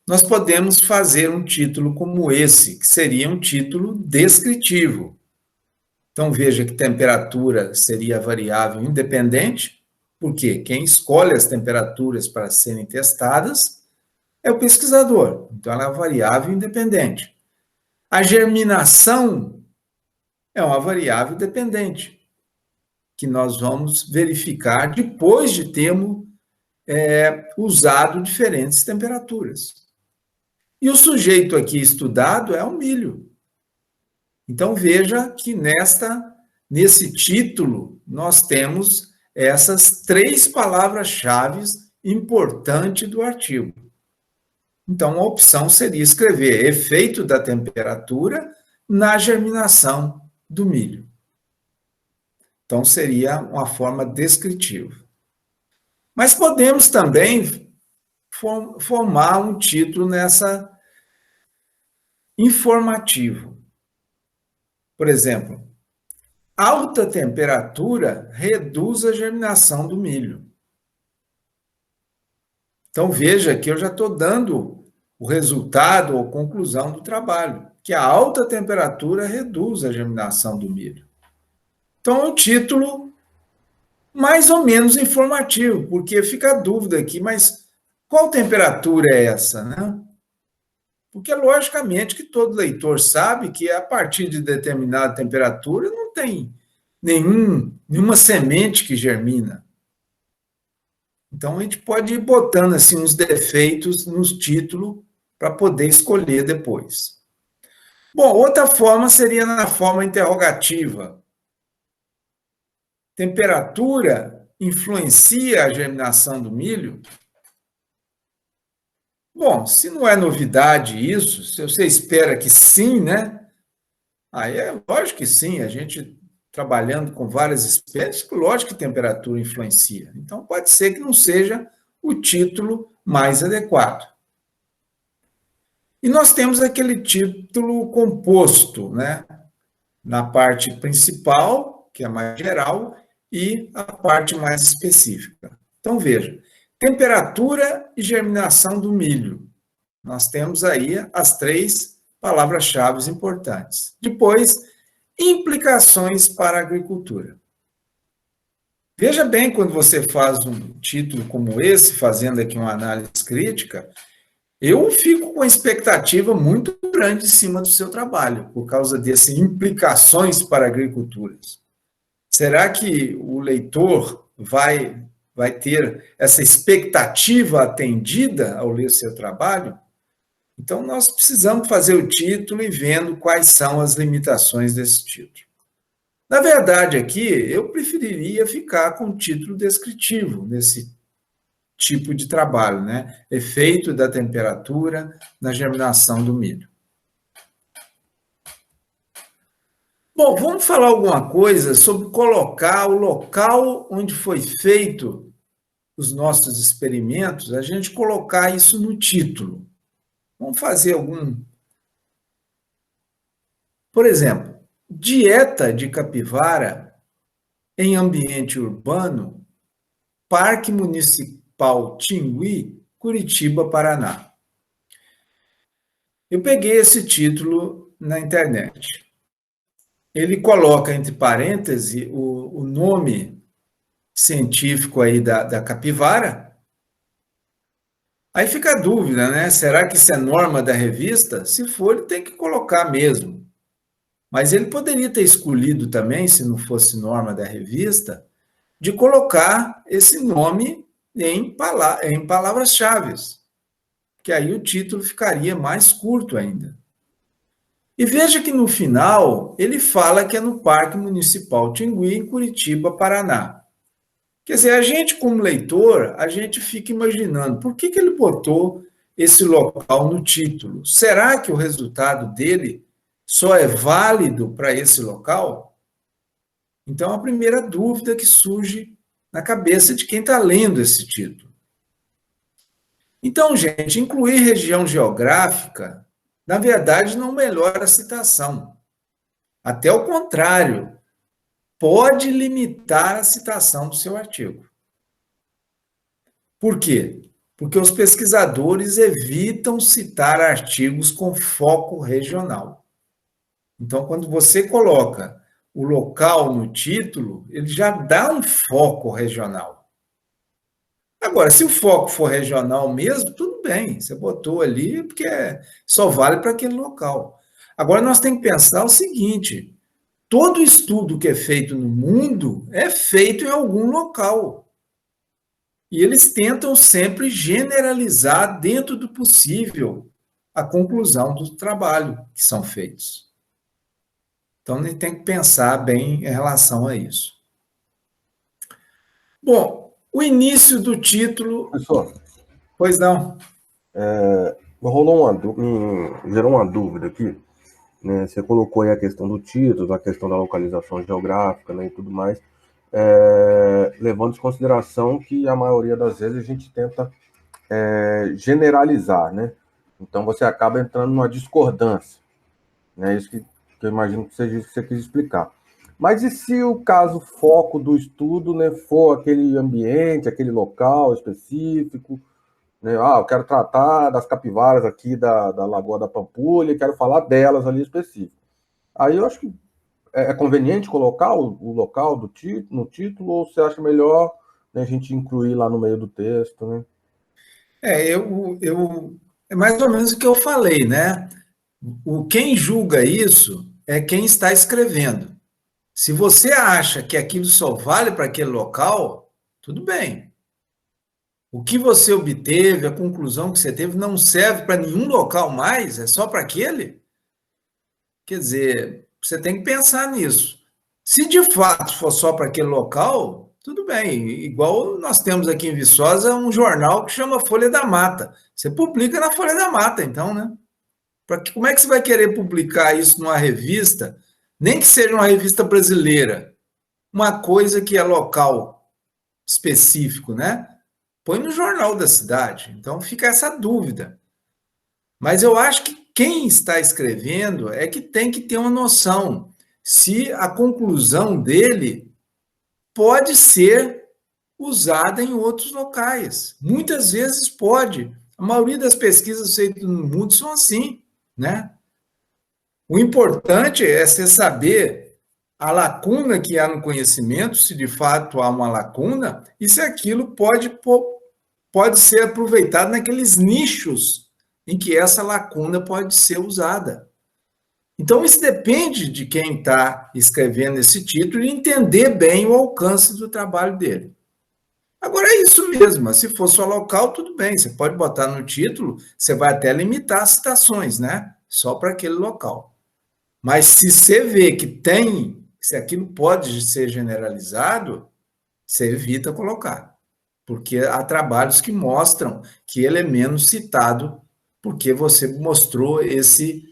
nós podemos fazer um título como esse, que seria um título descritivo. Então, veja que temperatura seria a variável independente, porque quem escolhe as temperaturas para serem testadas é o pesquisador. Então, ela é uma variável independente. A germinação é uma variável dependente, que nós vamos verificar depois de termos usado diferentes temperaturas. E o sujeito aqui estudado é o milho. Então, veja que nesse título nós temos essas 3 palavras-chave importantes do artigo. Então, a opção seria escrever efeito da temperatura na germinação do milho. Então, seria uma forma descritiva. Mas podemos também formar um título nessa informativo. Por exemplo, alta temperatura reduz a germinação do milho. Então, veja que eu já estou dando o resultado ou conclusão do trabalho, que a alta temperatura reduz a germinação do milho. Então, é um título mais ou menos informativo, porque fica a dúvida aqui, mas qual temperatura é essa, né? Porque, logicamente, que todo leitor sabe que a partir de determinada temperatura não tem nenhuma semente que germina. Então, a gente pode ir botando assim, uns defeitos nos títulos para poder escolher depois. Bom, outra forma seria na forma interrogativa. Temperatura influencia a germinação do milho? Bom, se não é novidade isso, se você espera que sim, né? Aí é lógico que sim, a gente trabalhando com várias espécies, lógico que temperatura influencia. Então, pode ser que não seja o título mais adequado. E nós temos aquele título composto, né? Na parte principal, que é mais geral, e a parte mais específica. Então, veja, temperatura e germinação do milho. Nós temos aí as 3 palavras-chave importantes. Depois, implicações para a agricultura. Veja bem, quando você faz um título como esse, fazendo aqui uma análise crítica, eu fico com expectativa muito grande em cima do seu trabalho, por causa dessas implicações para a agricultura. Será que o leitor vai ter essa expectativa atendida ao ler seu trabalho? Então, nós precisamos fazer o título e vendo quais são as limitações desse título. Na verdade, aqui, eu preferiria ficar com o título descritivo nesse tipo de trabalho, né? Efeito da temperatura na germinação do milho. Bom, vamos falar alguma coisa sobre colocar o local onde foi feito os nossos experimentos, a gente colocar isso no título. Vamos fazer algum... Por exemplo, dieta de capivara em ambiente urbano, Parque Municipal Tingui, Curitiba, Paraná. Eu peguei esse título na internet. Ele coloca entre parênteses o nome científico aí da capivara. Aí fica a dúvida, né? Será que isso é norma da revista? Se for, ele tem que colocar mesmo. Mas ele poderia ter escolhido também, se não fosse norma da revista, de colocar esse nome em palavras-chave, que aí o título ficaria mais curto ainda. E veja que no final ele fala que é no Parque Municipal Tingui, em Curitiba, Paraná. Quer dizer, a gente como leitor, a gente fica imaginando, por que ele botou esse local no título? Será que o resultado dele só é válido para esse local? Então, a primeira dúvida que surge na cabeça de quem está lendo esse título. Então, gente, incluir região geográfica, na verdade, não melhora a citação. Até o contrário, pode limitar a citação do seu artigo. Por quê? Porque os pesquisadores evitam citar artigos com foco regional. Então, quando você coloca o local no título, ele já dá um foco regional. Agora, se o foco for regional mesmo, tudo bem, você botou ali porque só vale para aquele local. Agora, nós temos que pensar o seguinte, todo estudo que é feito no mundo é feito em algum local. E eles tentam sempre generalizar, dentro do possível, a conclusão do trabalho que são feitos. Então, a gente tem que pensar bem em relação a isso. Bom, o início do título... Professor, pois não. Gerou uma dúvida aqui. Né? Você colocou aí a questão do título, a questão da localização geográfica, né, e tudo mais, levando em consideração que a maioria das vezes a gente tenta generalizar, né? Então você acaba entrando numa discordância, né? Isso que eu imagino que seja isso que você quis explicar. Mas e se o caso foco do estudo, né, for aquele ambiente, aquele local específico, né? Eu quero tratar das capivaras aqui da Lagoa da Pampulha, quero falar delas ali específico. Aí eu acho que é conveniente colocar o local no título, ou você acha melhor, né, a gente incluir lá no meio do texto, né? É mais ou menos o que eu falei, né? Quem julga isso é quem está escrevendo. Se você acha que aquilo só vale para aquele local, tudo bem. O que você obteve, a conclusão que você teve, não serve para nenhum local mais, é só para aquele? Quer dizer, você tem que pensar nisso. Se de fato for só para aquele local, tudo bem. Igual nós temos aqui em Viçosa um jornal que chama Folha da Mata. Você publica na Folha da Mata, então, né? Como é que você vai querer publicar isso numa revista, nem que seja uma revista brasileira, uma coisa que é local, específico, né? Põe no jornal da cidade. Então fica essa dúvida. Mas eu acho que quem está escrevendo é que tem que ter uma noção se a conclusão dele pode ser usada em outros locais. Muitas vezes pode. A maioria das pesquisas feitas no mundo são assim, né? O importante é você saber a lacuna que há no conhecimento, se de fato há uma lacuna, e se aquilo pode ser aproveitado naqueles nichos em que essa lacuna pode ser usada. Então, isso depende de quem está escrevendo esse título e entender bem o alcance do trabalho dele. Agora, é isso mesmo, se for só local, tudo bem, você pode botar no título, você vai até limitar as citações, né? Só para aquele local. Mas se você vê que tem, se aquilo pode ser generalizado, você evita colocar. Porque há trabalhos que mostram que ele é menos citado porque você mostrou esse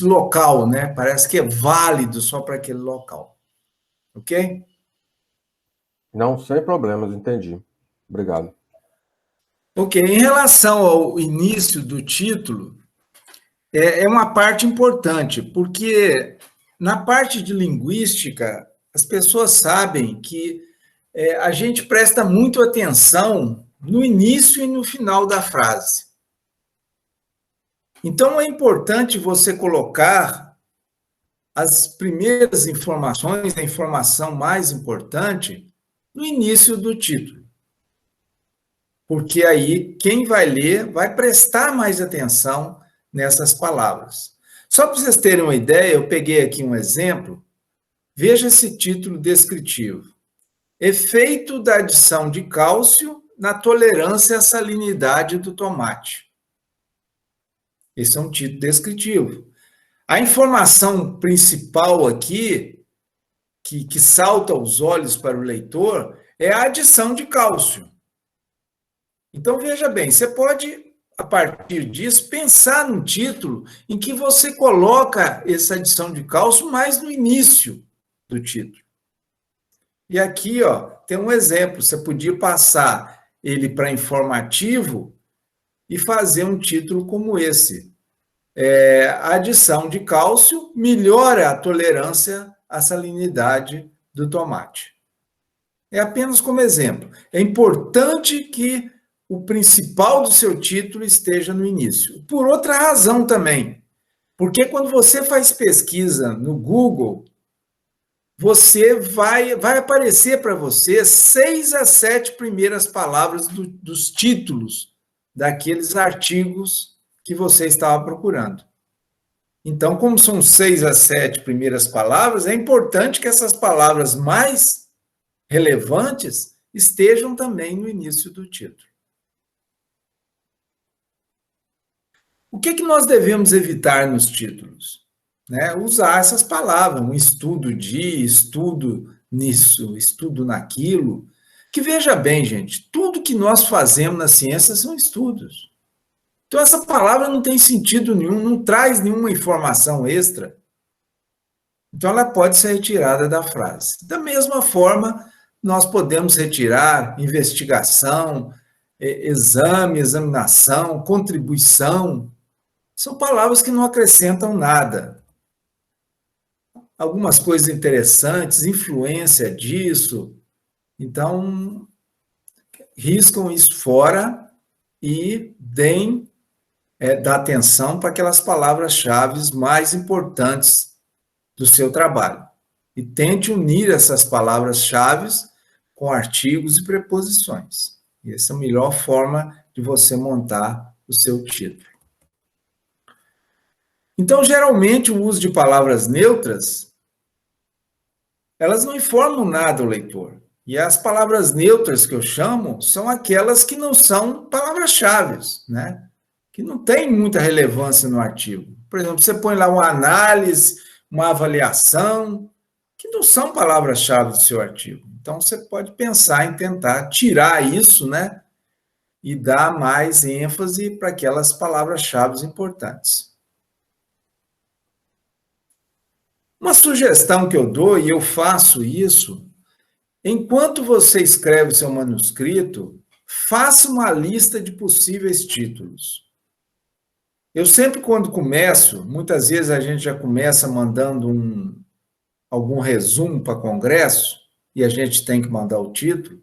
local, né? Parece que é válido só para aquele local. Ok? Não, sem problemas, entendi. Obrigado. Ok. Em relação ao início do título, é uma parte importante, porque na parte de linguística, as pessoas sabem que a gente presta muito atenção no início e no final da frase. Então, é importante você colocar as primeiras informações, a informação mais importante, no início do título. Porque aí quem vai ler vai prestar mais atenção nessas palavras. Só para vocês terem uma ideia, eu peguei aqui um exemplo. Veja esse título descritivo. Efeito da adição de cálcio na tolerância à salinidade do tomate. Esse é um título descritivo. A informação principal aqui, que salta aos olhos para o leitor, é a adição de cálcio. Então, veja bem, você pode, a partir disso, pensar num título em que você coloca essa adição de cálcio mais no início do título. E aqui, ó, tem um exemplo. Você podia passar ele para informativo e fazer um título como esse. A adição de cálcio melhora a tolerância à salinidade do tomate. É apenas como exemplo. É importante que o principal do seu título esteja no início. Por outra razão também. Porque quando você faz pesquisa no Google, você vai aparecer para você 6 a 7 primeiras palavras dos títulos daqueles artigos que você estava procurando. Então, como são 6 a 7 primeiras palavras, é importante que essas palavras mais relevantes estejam também no início do título. O que nós devemos evitar nos títulos? Né? Usar essas palavras, um estudo de, estudo nisso, estudo naquilo. Que veja bem, gente, tudo que nós fazemos na ciência são estudos. Então, essa palavra não tem sentido nenhum, não traz nenhuma informação extra. Então, ela pode ser retirada da frase. Da mesma forma, nós podemos retirar investigação, exame, examinação, contribuição, são palavras que não acrescentam nada. Algumas coisas interessantes, influência disso, então riscam isso fora e deem da atenção para aquelas palavras-chave mais importantes do seu trabalho. E tente unir essas palavras-chave com artigos e preposições. Essa é a melhor forma de você montar o seu título. Então, geralmente, o uso de palavras neutras, elas não informam nada ao leitor. E as palavras neutras que eu chamo são aquelas que não são palavras-chave, né? Que não tem muita relevância no artigo. Por exemplo, você põe lá uma análise, uma avaliação, que não são palavras-chave do seu artigo. Então, você pode pensar em tentar tirar isso, né? E dar mais ênfase para aquelas palavras-chave importantes. Uma sugestão que eu dou, e eu faço isso, enquanto você escreve o seu manuscrito, faça uma lista de possíveis títulos. Eu sempre, quando começo, muitas vezes a gente já começa mandando algum resumo para congresso, e a gente tem que mandar o título,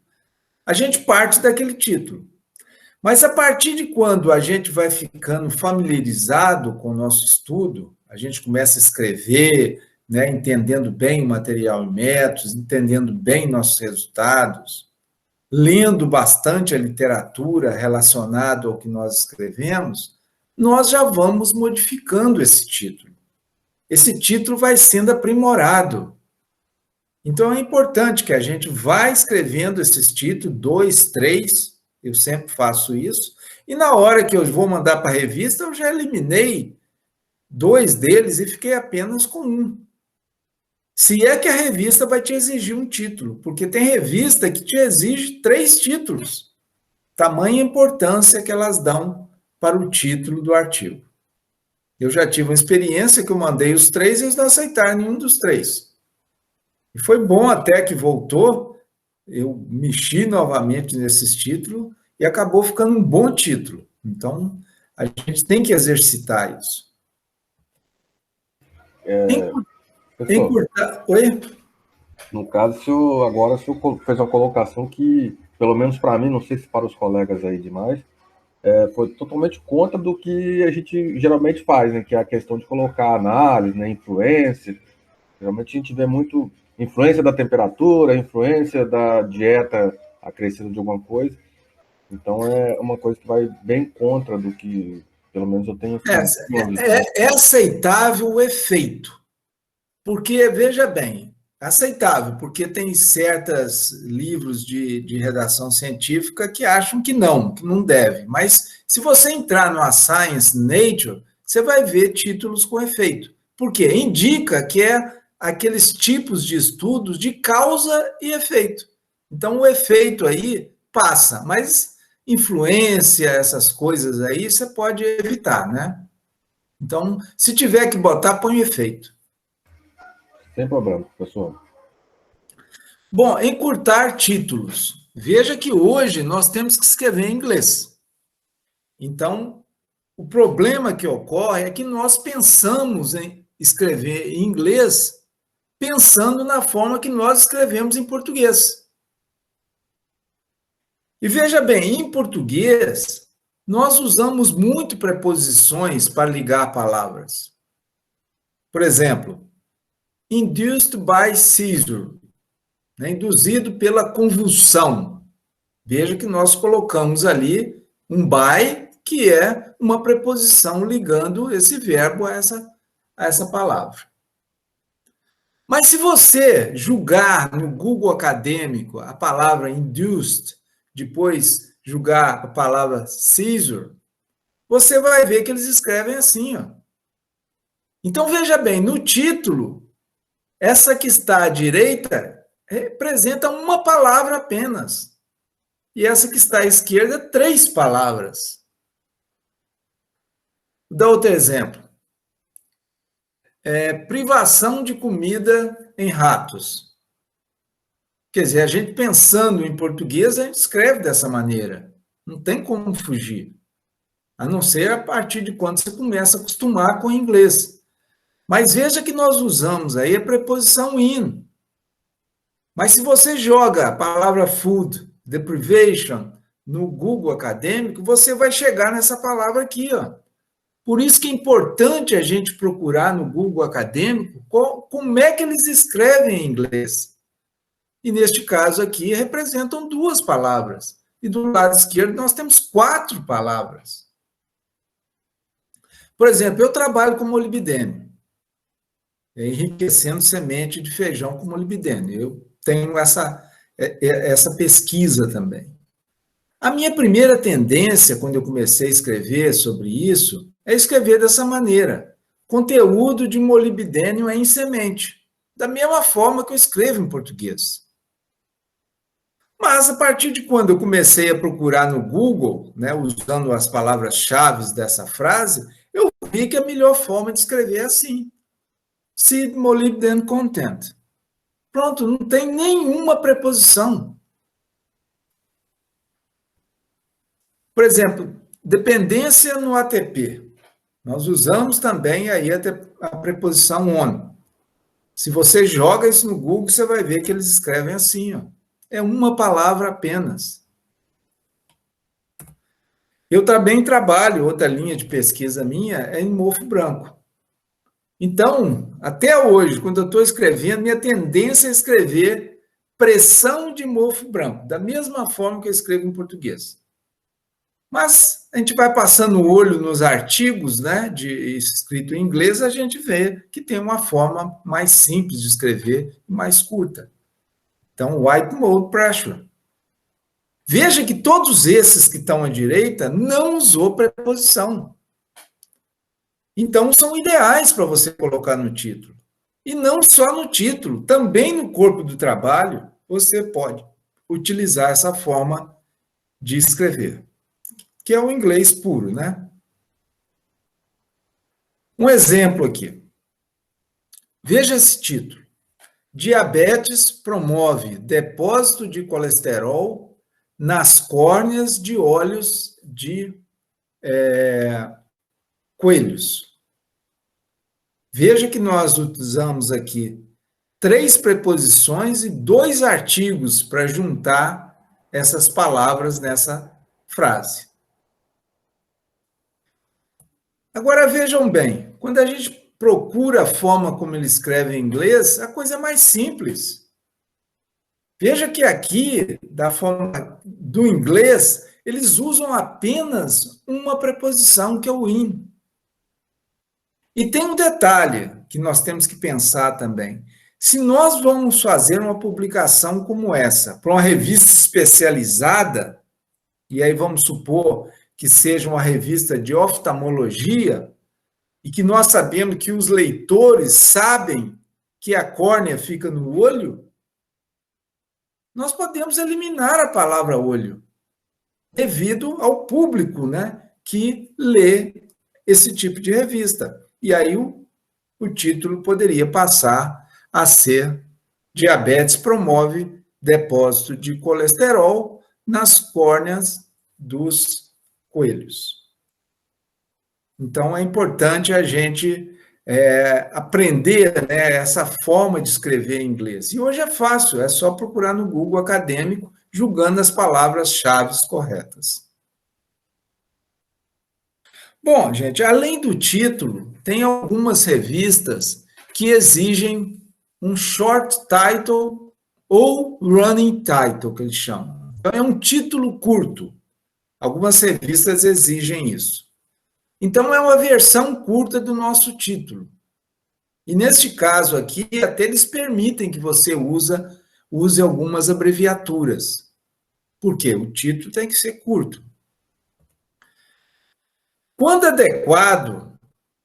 a gente parte daquele título. Mas a partir de quando a gente vai ficando familiarizado com o nosso estudo, a gente começa a escrever, né, entendendo bem o material e métodos, entendendo bem nossos resultados, lendo bastante a literatura relacionada ao que nós escrevemos, nós já vamos modificando esse título. Esse título vai sendo aprimorado. Então, é importante que a gente vá escrevendo esses títulos, 2, 3, eu sempre faço isso, e na hora que eu vou mandar para a revista, eu já eliminei 2 deles e fiquei apenas com 1. Se é que a revista vai te exigir um título, porque tem revista que te exige 3 títulos. Tamanha importância que elas dão para o título do artigo. Eu já tive uma experiência que eu mandei os 3 e eles não aceitaram nenhum dos 3. E foi bom até que voltou, eu mexi novamente nesses títulos e acabou ficando um bom título. Então, a gente tem que exercitar isso. Oi? No caso, agora o senhor fez uma colocação que, pelo menos para mim, não sei se para os colegas aí demais, foi totalmente contra do que a gente geralmente faz, né? Que é a questão de colocar análise, né? Influência. Geralmente a gente vê muito influência da temperatura, influência da dieta acrescida de alguma coisa. Então é uma coisa que vai bem contra do que, pelo menos eu tenho. É aceitável o efeito. Porque, veja bem, aceitável, porque tem certos livros de redação científica que acham que não deve. Mas se você entrar no Science, Nature, você vai ver títulos com efeito. Por quê? Indica que é aqueles tipos de estudos de causa e efeito. Então, o efeito aí passa, mas influência, essas coisas aí, você pode evitar, né? Então, se tiver que botar, põe efeito. Sem problema, professor. Bom, encurtar títulos. Veja que hoje nós temos que escrever em inglês. Então, o problema que ocorre é que nós pensamos em escrever em inglês pensando na forma que nós escrevemos em português. E veja bem, em português, nós usamos muito preposições para ligar palavras. Por exemplo, induced by seizure, né, induzido pela convulsão. Veja que nós colocamos ali um by, que é uma preposição ligando esse verbo a essa palavra. Mas se você julgar no Google Acadêmico a palavra induced, depois julgar a palavra seizure, você vai ver que eles escrevem assim, ó. Então, veja bem, no título, essa que está à direita representa uma palavra apenas. E essa que está à esquerda, 3 palavras. Vou dar outro exemplo. Privação de comida em ratos. Quer dizer, a gente pensando em português, a gente escreve dessa maneira. Não tem como fugir. A não ser a partir de quando você começa a acostumar com o inglês. Mas veja que nós usamos aí a preposição in. Mas se você joga a palavra food, deprivation, no Google acadêmico, você vai chegar nessa palavra aqui, ó. Por isso que é importante a gente procurar no Google acadêmico como é que eles escrevem em inglês. E neste caso aqui representam 2 palavras. E do lado esquerdo nós temos 4 palavras. Por exemplo, eu trabalho com molibdênio, enriquecendo semente de feijão com molibdênio. Eu tenho essa pesquisa também. A minha primeira tendência, quando eu comecei a escrever sobre isso, é escrever dessa maneira. Conteúdo de molibdênio em semente. Da mesma forma que eu escrevo em português. Mas, a partir de quando eu comecei a procurar no Google, né, usando as palavras-chave dessa frase, eu vi que a melhor forma de escrever é assim. Seed molybdenum content. Pronto, não tem nenhuma preposição. Por exemplo, dependência no ATP. Nós usamos também aí a preposição on. Se você joga isso no Google, você vai ver que eles escrevem assim, ó. É uma palavra apenas. Eu também trabalho, outra linha de pesquisa minha é em mofo branco. Então, até hoje, quando eu estou escrevendo, minha tendência é escrever pressão de mofo branco, da mesma forma que eu escrevo em português. Mas a gente vai passando o olho nos artigos, né, escrito em inglês, a gente vê que tem uma forma mais simples de escrever e mais curta. Então, white mode pressure. Veja que todos esses que estão à direita não usou preposição. Então, são ideais para você colocar no título. E não só no título, também no corpo do trabalho, você pode utilizar essa forma de escrever, que é o inglês puro, né? Um exemplo aqui. Veja esse título. Diabetes promove depósito de colesterol nas córneas de olhos de coelhos. Veja que nós utilizamos aqui 3 preposições e 2 artigos para juntar essas palavras nessa frase. Agora vejam bem, quando a gente procura a forma como ele escreve em inglês, a coisa é mais simples. Veja que aqui, da forma do inglês, eles usam apenas uma preposição, que é o in. E tem um detalhe que nós temos que pensar também. Se nós vamos fazer uma publicação como essa, para uma revista especializada, e aí vamos supor que seja uma revista de oftalmologia, e que nós sabemos que os leitores sabem que a córnea fica no olho, nós podemos eliminar a palavra olho, devido ao público, né, que lê esse tipo de revista. E aí o título poderia passar a ser Diabetes promove depósito de colesterol nas córneas dos coelhos. Então, é importante a gente aprender, né, essa forma de escrever em inglês. E hoje é fácil, é só procurar no Google acadêmico, julgando as palavras-chave corretas. Bom, gente, além do título, tem algumas revistas que exigem um short title ou running title, que eles chamam. Então, é um título curto. Algumas revistas exigem isso. Então, é uma versão curta do nosso título. E, neste caso aqui, até eles permitem que você use algumas abreviaturas. Por quê? O título tem que ser curto. Quando adequado,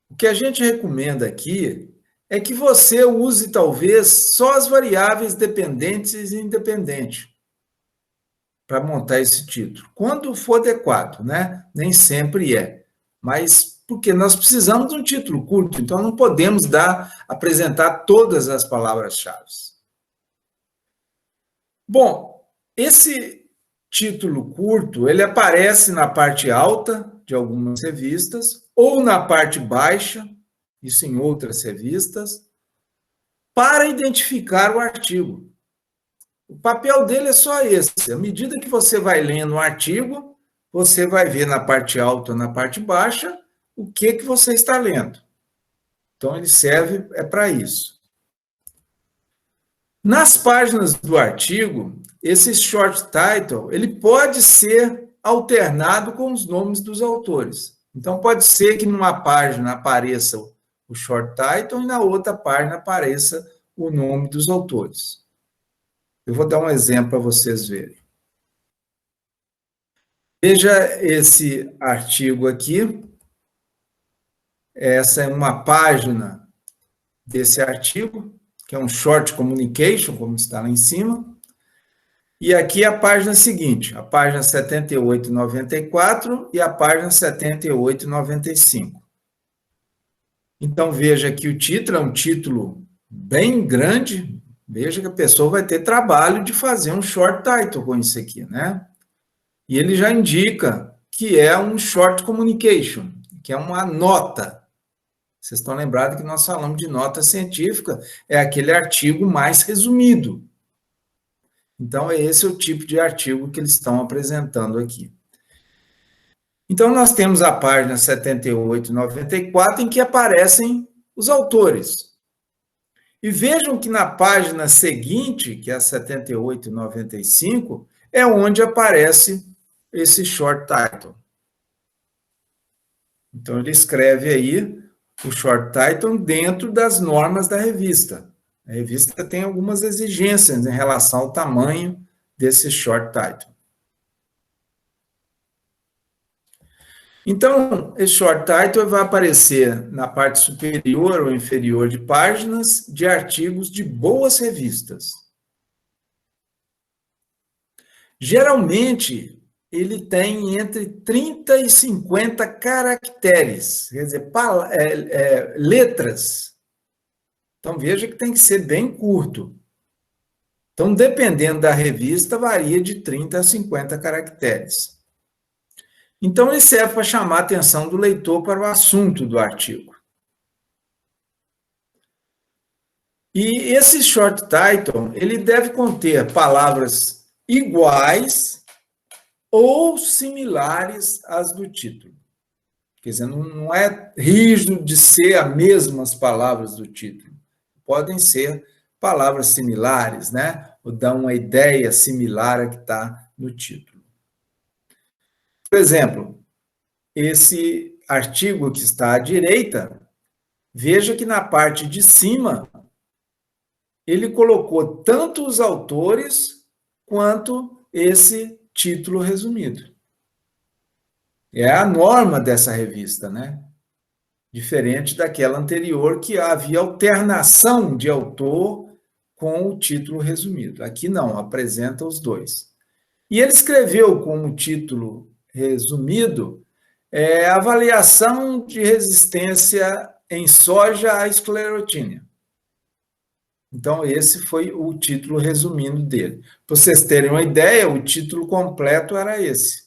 o que a gente recomenda aqui é que você use, talvez, só as variáveis dependentes e independentes para montar esse título. Quando for adequado, né? Nem sempre é. Mas porque nós precisamos de um título curto, então não podemos apresentar todas as palavras-chave. Bom, esse título curto, ele aparece na parte alta de algumas revistas, ou na parte baixa, isso em outras revistas, para identificar o artigo. O papel dele é só esse. À medida que você vai lendo o artigo, você vai ver na parte alta ou na parte baixa o que você está lendo. Então, ele serve para isso. Nas páginas do artigo, esse short title, ele pode ser alternado com os nomes dos autores. Então, pode ser que numa página apareça o short title e na outra página apareça o nome dos autores. Eu vou dar um exemplo para vocês verem. Veja esse artigo aqui. Essa é uma página desse artigo, que é um short communication, como está lá em cima. E aqui a página seguinte, a página 7894 e a página 7895. Então, veja que o título é um título bem grande. Veja que a pessoa vai ter trabalho de fazer um short title com isso aqui, né? E ele já indica que é um short communication, que é uma nota. Vocês estão lembrados que nós falamos de nota científica, é aquele artigo mais resumido. Então, esse é o tipo de artigo que eles estão apresentando aqui. Então, nós temos a página 7894, em que aparecem os autores. E vejam que na página seguinte, que é a 7895, é onde aparece esse short title. Então, ele escreve aí o short title dentro das normas da revista. A revista tem algumas exigências em relação ao tamanho desse short title. Então, esse short title vai aparecer na parte superior ou inferior de páginas de artigos de boas revistas. Geralmente, ele tem entre 30 e 50 caracteres, quer dizer, letras. Então, veja que tem que ser bem curto. Então, dependendo da revista, varia de 30 a 50 caracteres. Então, ele serve para chamar a atenção do leitor para o assunto do artigo. E esse short title, ele deve conter palavras iguais ou similares às do título. Quer dizer, não é rígido de ser as mesmas palavras do título. Podem ser palavras similares, né? Ou dar uma ideia similar à que está no título. Por exemplo, esse artigo que está à direita, veja que na parte de cima, ele colocou tanto os autores quanto esse título resumido. É a norma dessa revista, né? Diferente daquela anterior, que havia alternação de autor com o título resumido. Aqui não, apresenta os dois. E ele escreveu como título resumido avaliação de resistência em soja à esclerotínia. Então, esse foi o título resumido dele. Para vocês terem uma ideia, o título completo era esse.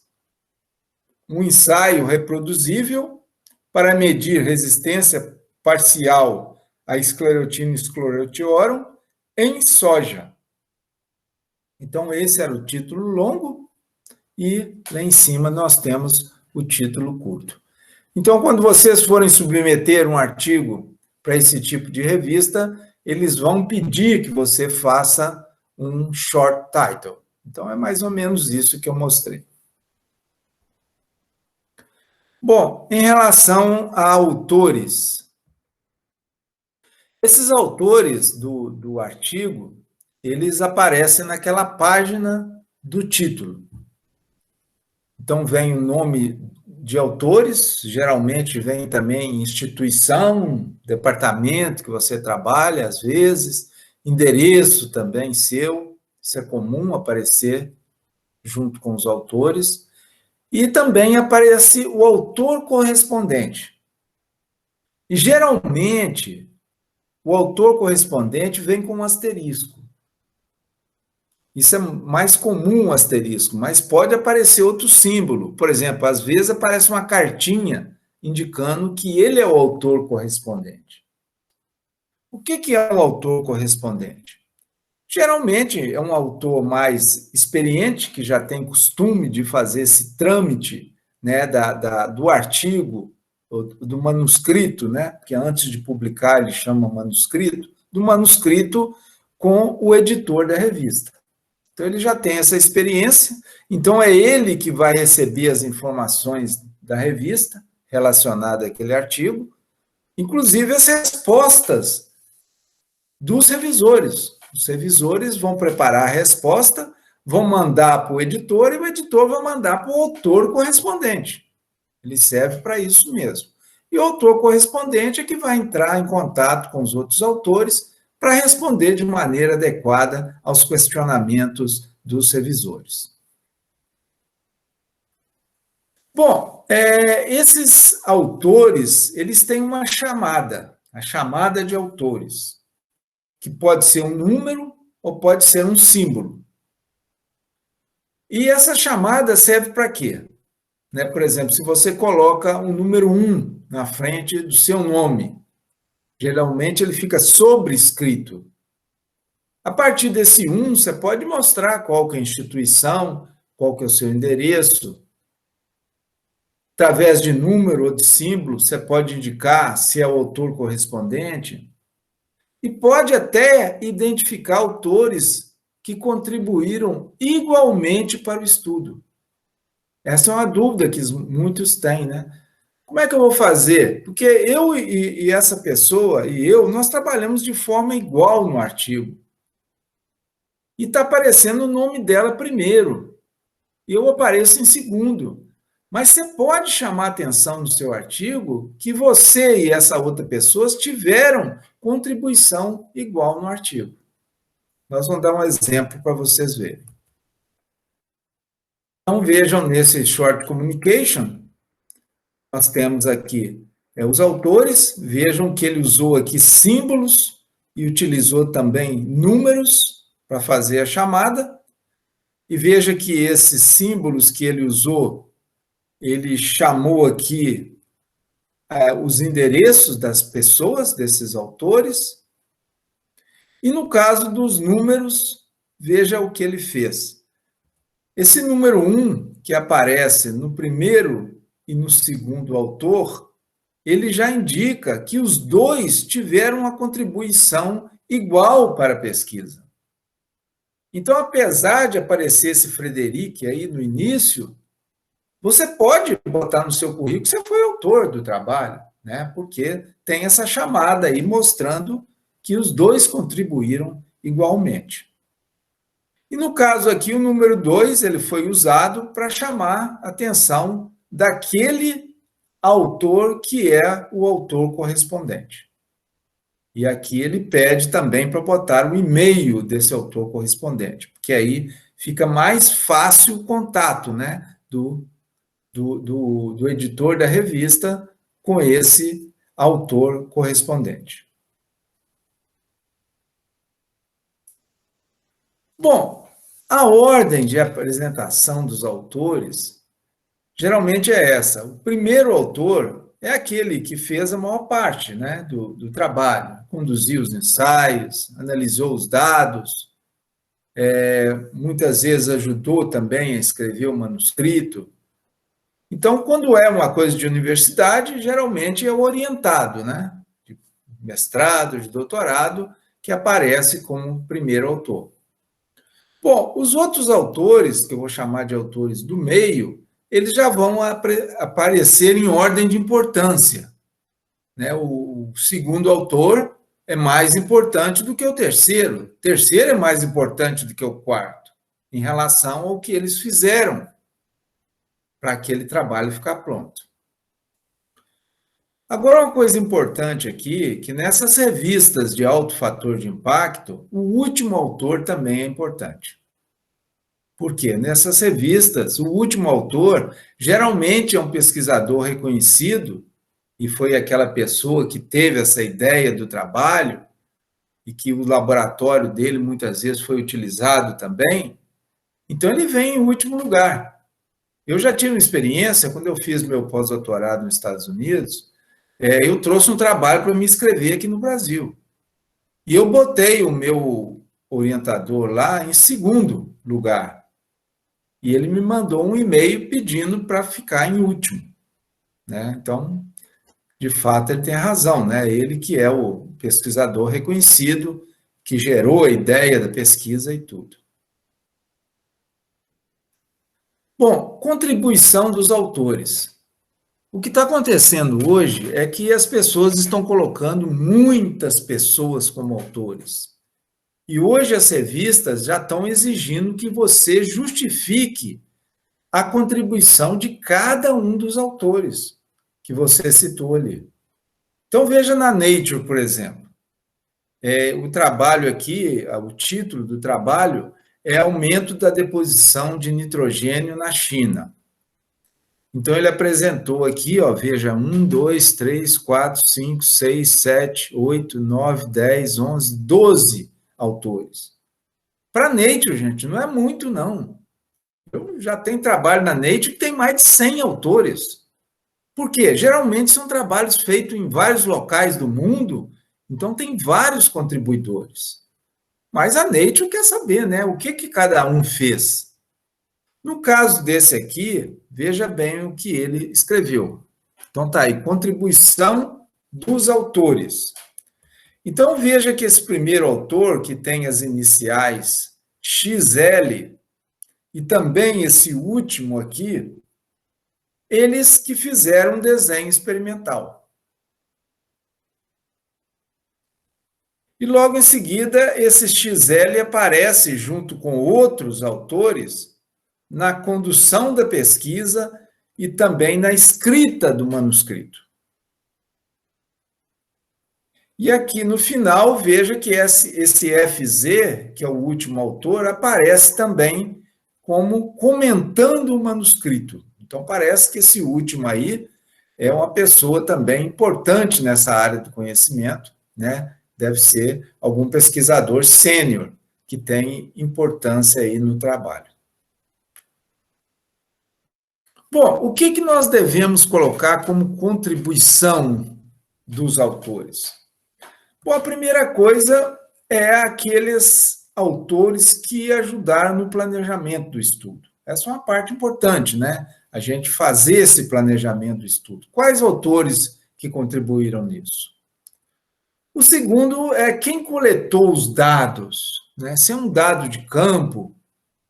Um ensaio reproduzível para medir resistência parcial à esclerotina sclerotiorum em soja. Então, esse era o título longo e lá em cima nós temos o título curto. Então, quando vocês forem submeter um artigo para esse tipo de revista, eles vão pedir que você faça um short title. Então, é mais ou menos isso que eu mostrei. Bom, em relação a autores, esses autores do artigo, eles aparecem naquela página do título. Então, vem o nome de autores, geralmente vem também instituição, departamento que você trabalha, às vezes, endereço também seu, isso é comum aparecer junto com os autores, e também aparece o autor correspondente. E, geralmente, o autor correspondente vem com um asterisco. Isso é mais comum, o asterisco, mas pode aparecer outro símbolo. Por exemplo, às vezes aparece uma cartinha indicando que ele é o autor correspondente. O que é o autor correspondente? Geralmente é um autor mais experiente, que já tem costume de fazer esse trâmite, né, do artigo, do manuscrito, né, que antes de publicar ele chama manuscrito, do manuscrito com o editor da revista. Então ele já tem essa experiência, então é ele que vai receber as informações da revista relacionadas àquele artigo, inclusive as respostas dos revisores. Os revisores vão preparar a resposta, vão mandar para o editor e o editor vai mandar para o autor correspondente. Ele serve para isso mesmo. E o autor correspondente é que vai entrar em contato com os outros autores para responder de maneira adequada aos questionamentos dos revisores. Bom, esses autores, eles têm uma chamada, a chamada de autores, que pode ser um número ou pode ser um símbolo. E essa chamada serve para quê? Né? Por exemplo, se você coloca um número 1 na frente do seu nome, geralmente ele fica sobrescrito. A partir desse 1, você pode mostrar qual que é a instituição, qual que é o seu endereço. Através de número ou de símbolo, você pode indicar se é o autor correspondente. E pode até identificar autores que contribuíram igualmente para o estudo. Essa é uma dúvida que muitos têm, né? Como é que eu vou fazer? Porque eu e essa pessoa nós trabalhamos de forma igual no artigo. E está aparecendo o nome dela primeiro. E eu apareço em segundo. Mas você pode chamar a atenção no seu artigo que você e essa outra pessoa tiveram contribuição igual no artigo. Nós vamos dar um exemplo para vocês verem. Então, vejam nesse short communication, nós temos aqui os autores, vejam que ele usou aqui símbolos e utilizou também números para fazer a chamada, e veja que esses símbolos que ele usou, ele chamou aqui os endereços das pessoas, desses autores, e no caso dos números, veja o que ele fez. Esse número 1, que aparece no primeiro e no segundo autor, ele já indica que os dois tiveram uma contribuição igual para a pesquisa. Então, apesar de aparecer esse Frederic aí no início, você pode botar no seu currículo que você foi autor do trabalho, né? Porque tem essa chamada aí mostrando que os dois contribuíram igualmente. E no caso aqui, o número 2, ele foi usado para chamar a atenção daquele autor que é o autor correspondente. E aqui ele pede também para botar o e-mail desse autor correspondente, porque aí fica mais fácil o contato, né, do editor da revista com esse autor correspondente. Bom, a ordem de apresentação dos autores geralmente é essa. O primeiro autor é aquele que fez a maior parte, né, do trabalho, conduziu os ensaios, analisou os dados, muitas vezes ajudou também a escrever o manuscrito. Então, quando é uma coisa de universidade, geralmente é o orientado, né, de mestrado, de doutorado, que aparece como primeiro autor. Bom, os outros autores, que eu vou chamar de autores do meio, eles já vão aparecer em ordem de importância, né? O segundo autor é mais importante do que o terceiro. O terceiro é mais importante do que o quarto, em relação ao que eles fizeram para aquele trabalho ficar pronto. Agora, uma coisa importante aqui, que nessas revistas de alto fator de impacto, o último autor também é importante. Por quê? Nessas revistas, o último autor geralmente é um pesquisador reconhecido, e foi aquela pessoa que teve essa ideia do trabalho, e que o laboratório dele muitas vezes foi utilizado também, então ele vem em último lugar. Eu já tive uma experiência, quando eu fiz meu pós-doutorado nos Estados Unidos, eu trouxe um trabalho para me inscrever aqui no Brasil. E eu botei o meu orientador lá em segundo lugar. E ele me mandou um e-mail pedindo para ficar em último, né? Então, de fato, ele tem razão, né? Ele que é o pesquisador reconhecido, que gerou a ideia da pesquisa e tudo. Bom, contribuição dos autores. O que está acontecendo hoje é que as pessoas estão colocando muitas pessoas como autores. E hoje as revistas já estão exigindo que você justifique a contribuição de cada um dos autores que você citou ali. Então, veja na Nature, por exemplo. O trabalho aqui, o título do trabalho é Aumento da Deposição de Nitrogênio na China. Então, ele apresentou aqui, ó, veja, 1, 2, 3, 4, 5, 6, 7, 8, 9, 10, 11, 12 autores. Para Nature, gente, não é muito, não. Eu já tenho trabalho na Nature que tem mais de 100 autores. Por quê? Geralmente são trabalhos feitos em vários locais do mundo, então tem vários contribuidores. Mas a Nature quer saber, né? O que cada um fez. No caso desse aqui, veja bem o que ele escreveu. Então tá aí, contribuição dos autores. Então veja que esse primeiro autor, que tem as iniciais XL, e também esse último aqui, eles que fizeram um desenho experimental. E logo em seguida, esse XL aparece junto com outros autores na condução da pesquisa e também na escrita do manuscrito. E aqui no final, veja que esse FZ, que é o último autor, aparece também como comentando o manuscrito. Então, parece que esse último aí é uma pessoa também importante nessa área do conhecimento, né? Deve ser algum pesquisador sênior que tem importância aí no trabalho. Bom, o que nós devemos colocar como contribuição dos autores? Bom, a primeira coisa é aqueles autores que ajudaram no planejamento do estudo. Essa é uma parte importante, né? A gente fazer esse planejamento do estudo. Quais autores que contribuíram nisso? O segundo é quem coletou os dados, né? Se é um dado de campo,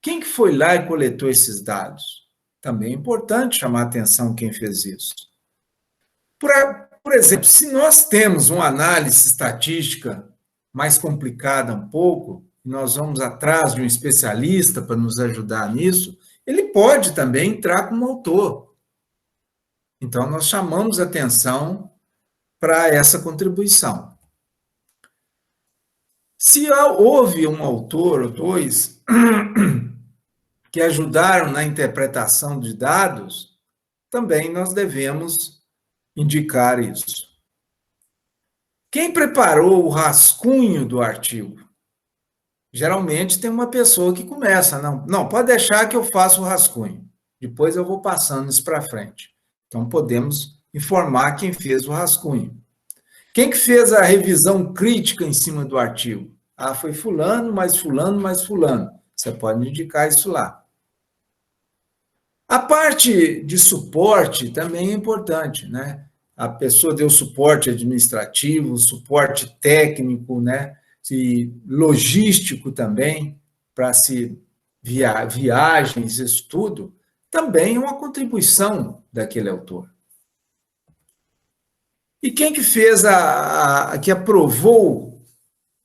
quem que foi lá e coletou esses dados? Também é importante chamar a atenção quem fez isso. Por exemplo, se nós temos uma análise estatística mais complicada um pouco, nós vamos atrás de um especialista para nos ajudar nisso, ele pode também entrar como autor. Então, nós chamamos atenção para essa contribuição. Se houve um autor ou dois que ajudaram na interpretação de dados, também nós devemos indicar isso. Quem preparou o rascunho do artigo? Geralmente tem uma pessoa que começa, não, pode deixar que eu faça o rascunho, depois eu vou passando isso para frente. Então, podemos informar quem fez o rascunho. Quem que fez a revisão crítica em cima do artigo? Ah, foi fulano, mais fulano, mais fulano. Você pode indicar isso lá. A parte de suporte também é importante, né? A pessoa deu suporte administrativo, suporte técnico, né? E logístico também, para se viagens, isso tudo, também é uma contribuição daquele autor. E quem que fez que aprovou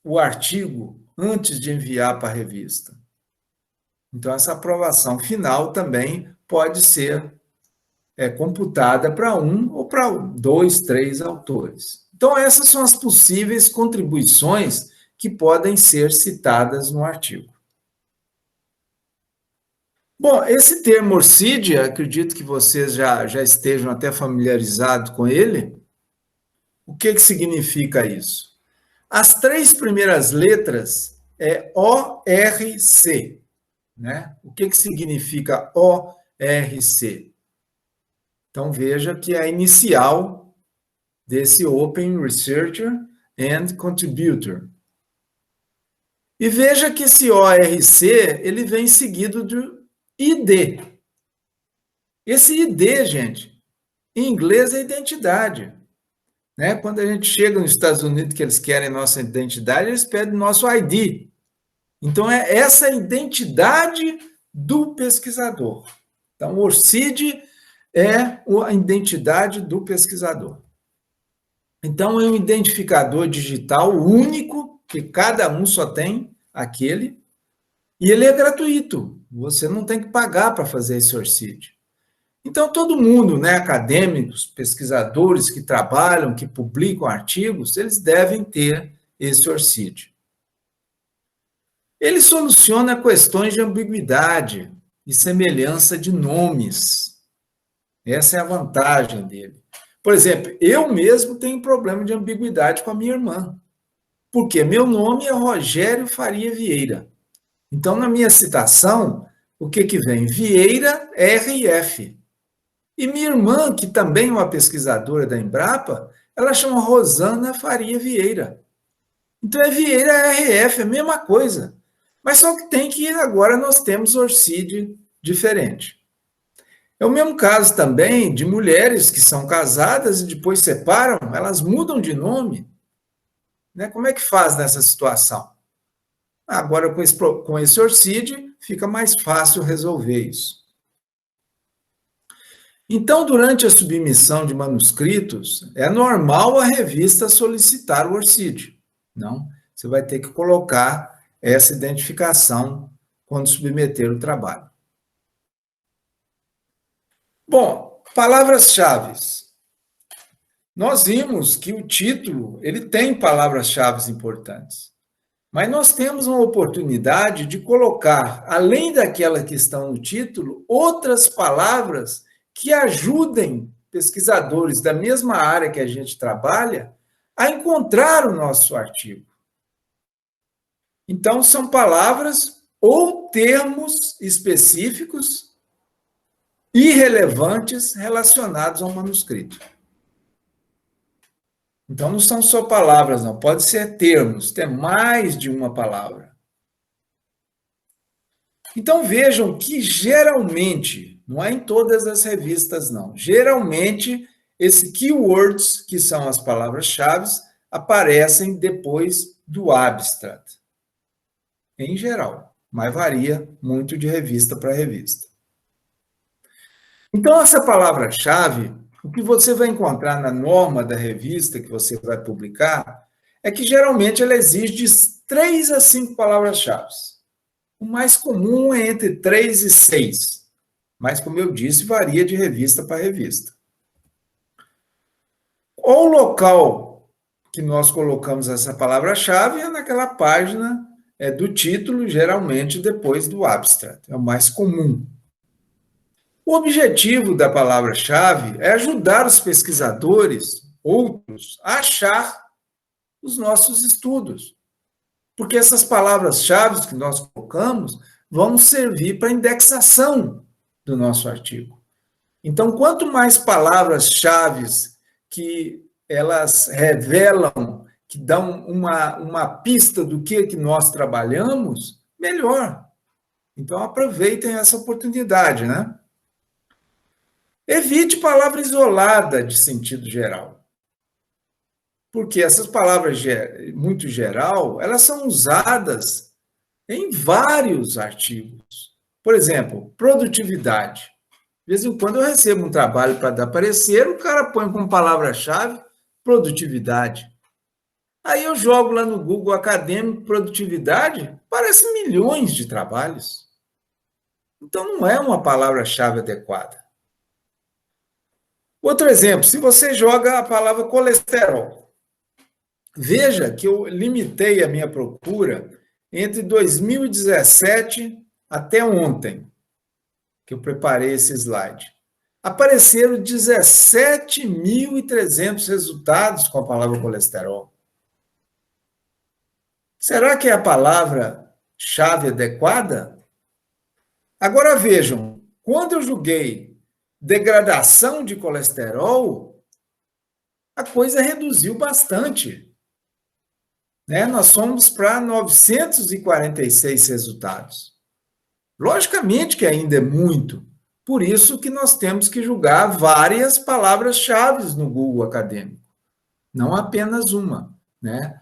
o artigo antes de enviar para a revista? Então, essa aprovação final também pode ser computada para um ou para 2, 3 autores. Então, essas são as possíveis contribuições que podem ser citadas no artigo. Bom, esse termo Orcídea, acredito que vocês já estejam até familiarizados com ele. O que significa isso? As 3 primeiras letras é ORC, né? O que significa ORC? Então, veja que é a inicial desse Open Researcher and Contributor. E veja que esse ORC, ele vem seguido do ID. Esse ID, gente, em inglês é identidade. Né? Quando a gente chega nos Estados Unidos, que eles querem nossa identidade, eles pedem nosso ID. Então, é essa identidade do pesquisador. Então, o ORCID é a identidade do pesquisador. Então, é um identificador digital único, que cada um só tem aquele, e ele é gratuito. Você não tem que pagar para fazer esse ORCID. Então, todo mundo, né, acadêmicos, pesquisadores que trabalham, que publicam artigos, eles devem ter esse ORCID. Ele soluciona questões de ambiguidade e semelhança de nomes. Essa é a vantagem dele. Por exemplo, eu mesmo tenho problema de ambiguidade com a minha irmã, porque meu nome é Rogério Faria Vieira. Então, na minha citação, o que vem? Vieira RF. E minha irmã, que também é uma pesquisadora da Embrapa, ela chama Rosana Faria Vieira. Então, é Vieira RF, é a mesma coisa. Mas só que tem que, agora nós temos ORCID diferente. É o mesmo caso também de mulheres que são casadas e depois separam, elas mudam de nome. Né? Como é que faz nessa situação? Agora, com esse ORCID, fica mais fácil resolver isso. Então, durante a submissão de manuscritos, é normal a revista solicitar o ORCID. Não, você vai ter que colocar essa identificação quando submeter o trabalho. Bom, palavras-chave. Nós vimos que o título, ele tem palavras-chave importantes. Mas nós temos uma oportunidade de colocar, além daquela que estão no título, outras palavras que ajudem pesquisadores da mesma área que a gente trabalha a encontrar o nosso artigo. Então, são palavras ou termos específicos irrelevantes relacionados ao manuscrito. Então, não são só palavras, não. Pode ser termos, ter mais de uma palavra. Então, vejam que, geralmente, não é em todas as revistas, não. Geralmente, esses keywords, que são as palavras-chave, aparecem depois do abstract. Em geral, mas varia muito de revista para revista. Então, essa palavra-chave, o que você vai encontrar na norma da revista que você vai publicar, é que geralmente ela exige de 3 a 5 palavras-chave. O mais comum é entre 3 e 6, mas, como eu disse, varia de revista para revista. O local que nós colocamos essa palavra-chave é naquela página do título, geralmente depois do abstract, é o mais comum. O objetivo da palavra-chave é ajudar os pesquisadores, outros, a achar os nossos estudos. Porque essas palavras-chave que nós colocamos vão servir para a indexação do nosso artigo. Então, quanto mais palavras-chave que elas revelam, que dão uma pista do que nós trabalhamos, melhor. Então, aproveitem essa oportunidade, né? Evite palavra isolada de sentido geral. Porque essas palavras muito geral, elas são usadas em vários artigos. Por exemplo, produtividade. De vez em quando eu recebo um trabalho para dar parecer, o cara põe como palavra-chave produtividade. Aí eu jogo lá no Google Acadêmico produtividade, parece milhões de trabalhos. Então não é uma palavra-chave adequada. Outro exemplo, se você joga a palavra colesterol, veja que eu limitei a minha procura entre 2017 até ontem, que eu preparei esse slide. Apareceram 17.300 resultados com a palavra colesterol. Será que é a palavra-chave adequada? Agora vejam, quando eu julguei degradação de colesterol, a coisa reduziu bastante, né? Nós fomos para 946 resultados. Logicamente que ainda é muito, por isso que nós temos que julgar várias palavras-chave no Google Acadêmico, não apenas uma, né?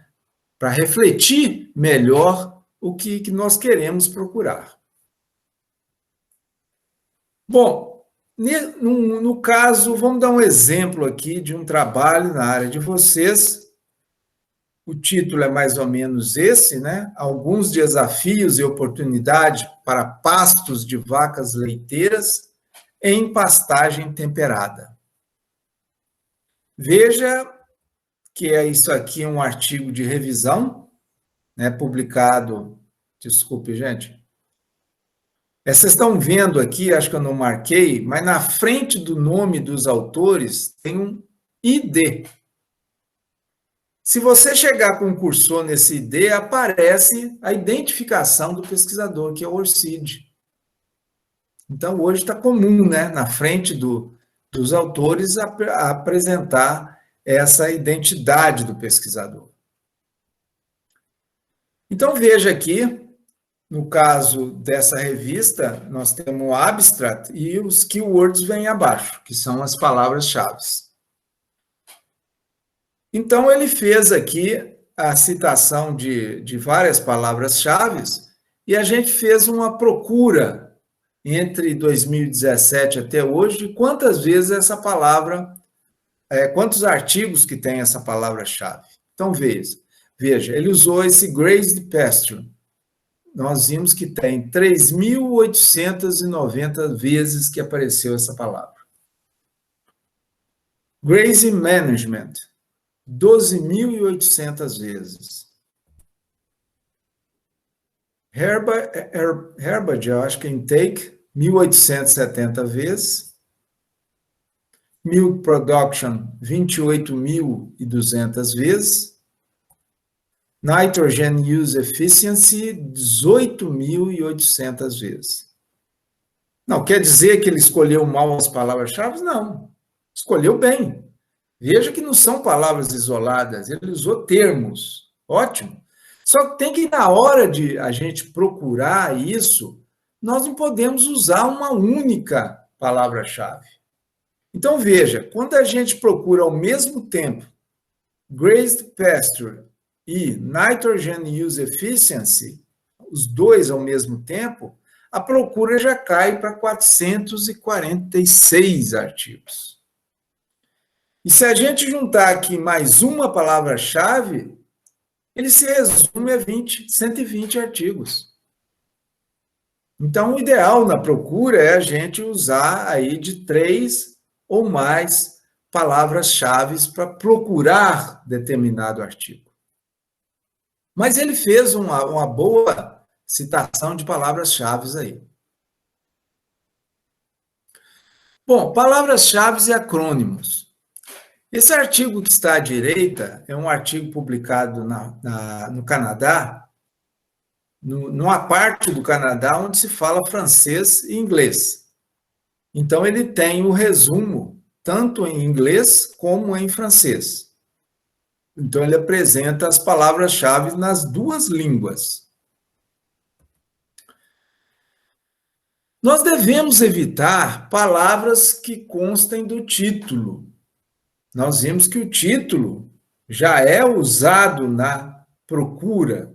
Para refletir melhor o que nós queremos procurar. Bom, no caso, vamos dar um exemplo aqui de um trabalho na área de vocês. O título é mais ou menos esse, né? Alguns desafios e oportunidades para pastos de vacas leiteiras em pastagem temperada. Veja que isso aqui é um artigo de revisão, né, publicado, desculpe, gente. Vocês estão vendo aqui, acho que eu não marquei, mas na frente do nome dos autores tem um ID. Se você chegar com o cursor nesse ID, aparece a identificação do pesquisador, que é o Orcid. Então, hoje está comum, né, na frente dos autores, apresentar essa identidade do pesquisador. Então, veja aqui, no caso dessa revista, nós temos o abstract e os keywords vêm abaixo, que são as palavras-chave. Então, ele fez aqui a citação de várias palavras-chave e a gente fez uma procura entre 2017 até hoje de quantas vezes essa palavra, quantos artigos que tem essa palavra-chave. Então, veja, ele usou esse grazed pasture. Nós vimos que tem 3.890 vezes que apareceu essa palavra. Grazing management, 12.800 vezes. Herbage, eu acho que é intake, 1.870 vezes. Milk production, 28.200 vezes. Nitrogen use efficiency, 18.800 vezes. Não quer dizer que ele escolheu mal as palavras-chave? Não. Escolheu bem. Veja que não são palavras isoladas, ele usou termos. Ótimo. Só que tem que, na hora de a gente procurar isso, nós não podemos usar uma única palavra-chave. Então, veja, quando a gente procura ao mesmo tempo grazed pasture e nitrogen use efficiency, os dois ao mesmo tempo, a procura já cai para 446 artigos. E se a gente juntar aqui mais uma palavra-chave, ele se resume a 120 artigos. Então, o ideal na procura é a gente usar aí de 3 ou mais palavras-chave para procurar determinado artigo. Mas ele fez uma boa citação de palavras-chave aí. Bom, palavras-chave e acrônimos. Esse artigo que está à direita é um artigo publicado no Canadá, numa parte do Canadá onde se fala francês e inglês. Então, ele tem o resumo tanto em inglês como em francês. Então, ele apresenta as palavras-chave nas duas línguas. Nós devemos evitar palavras que constem do título. Nós vimos que o título já é usado na procura.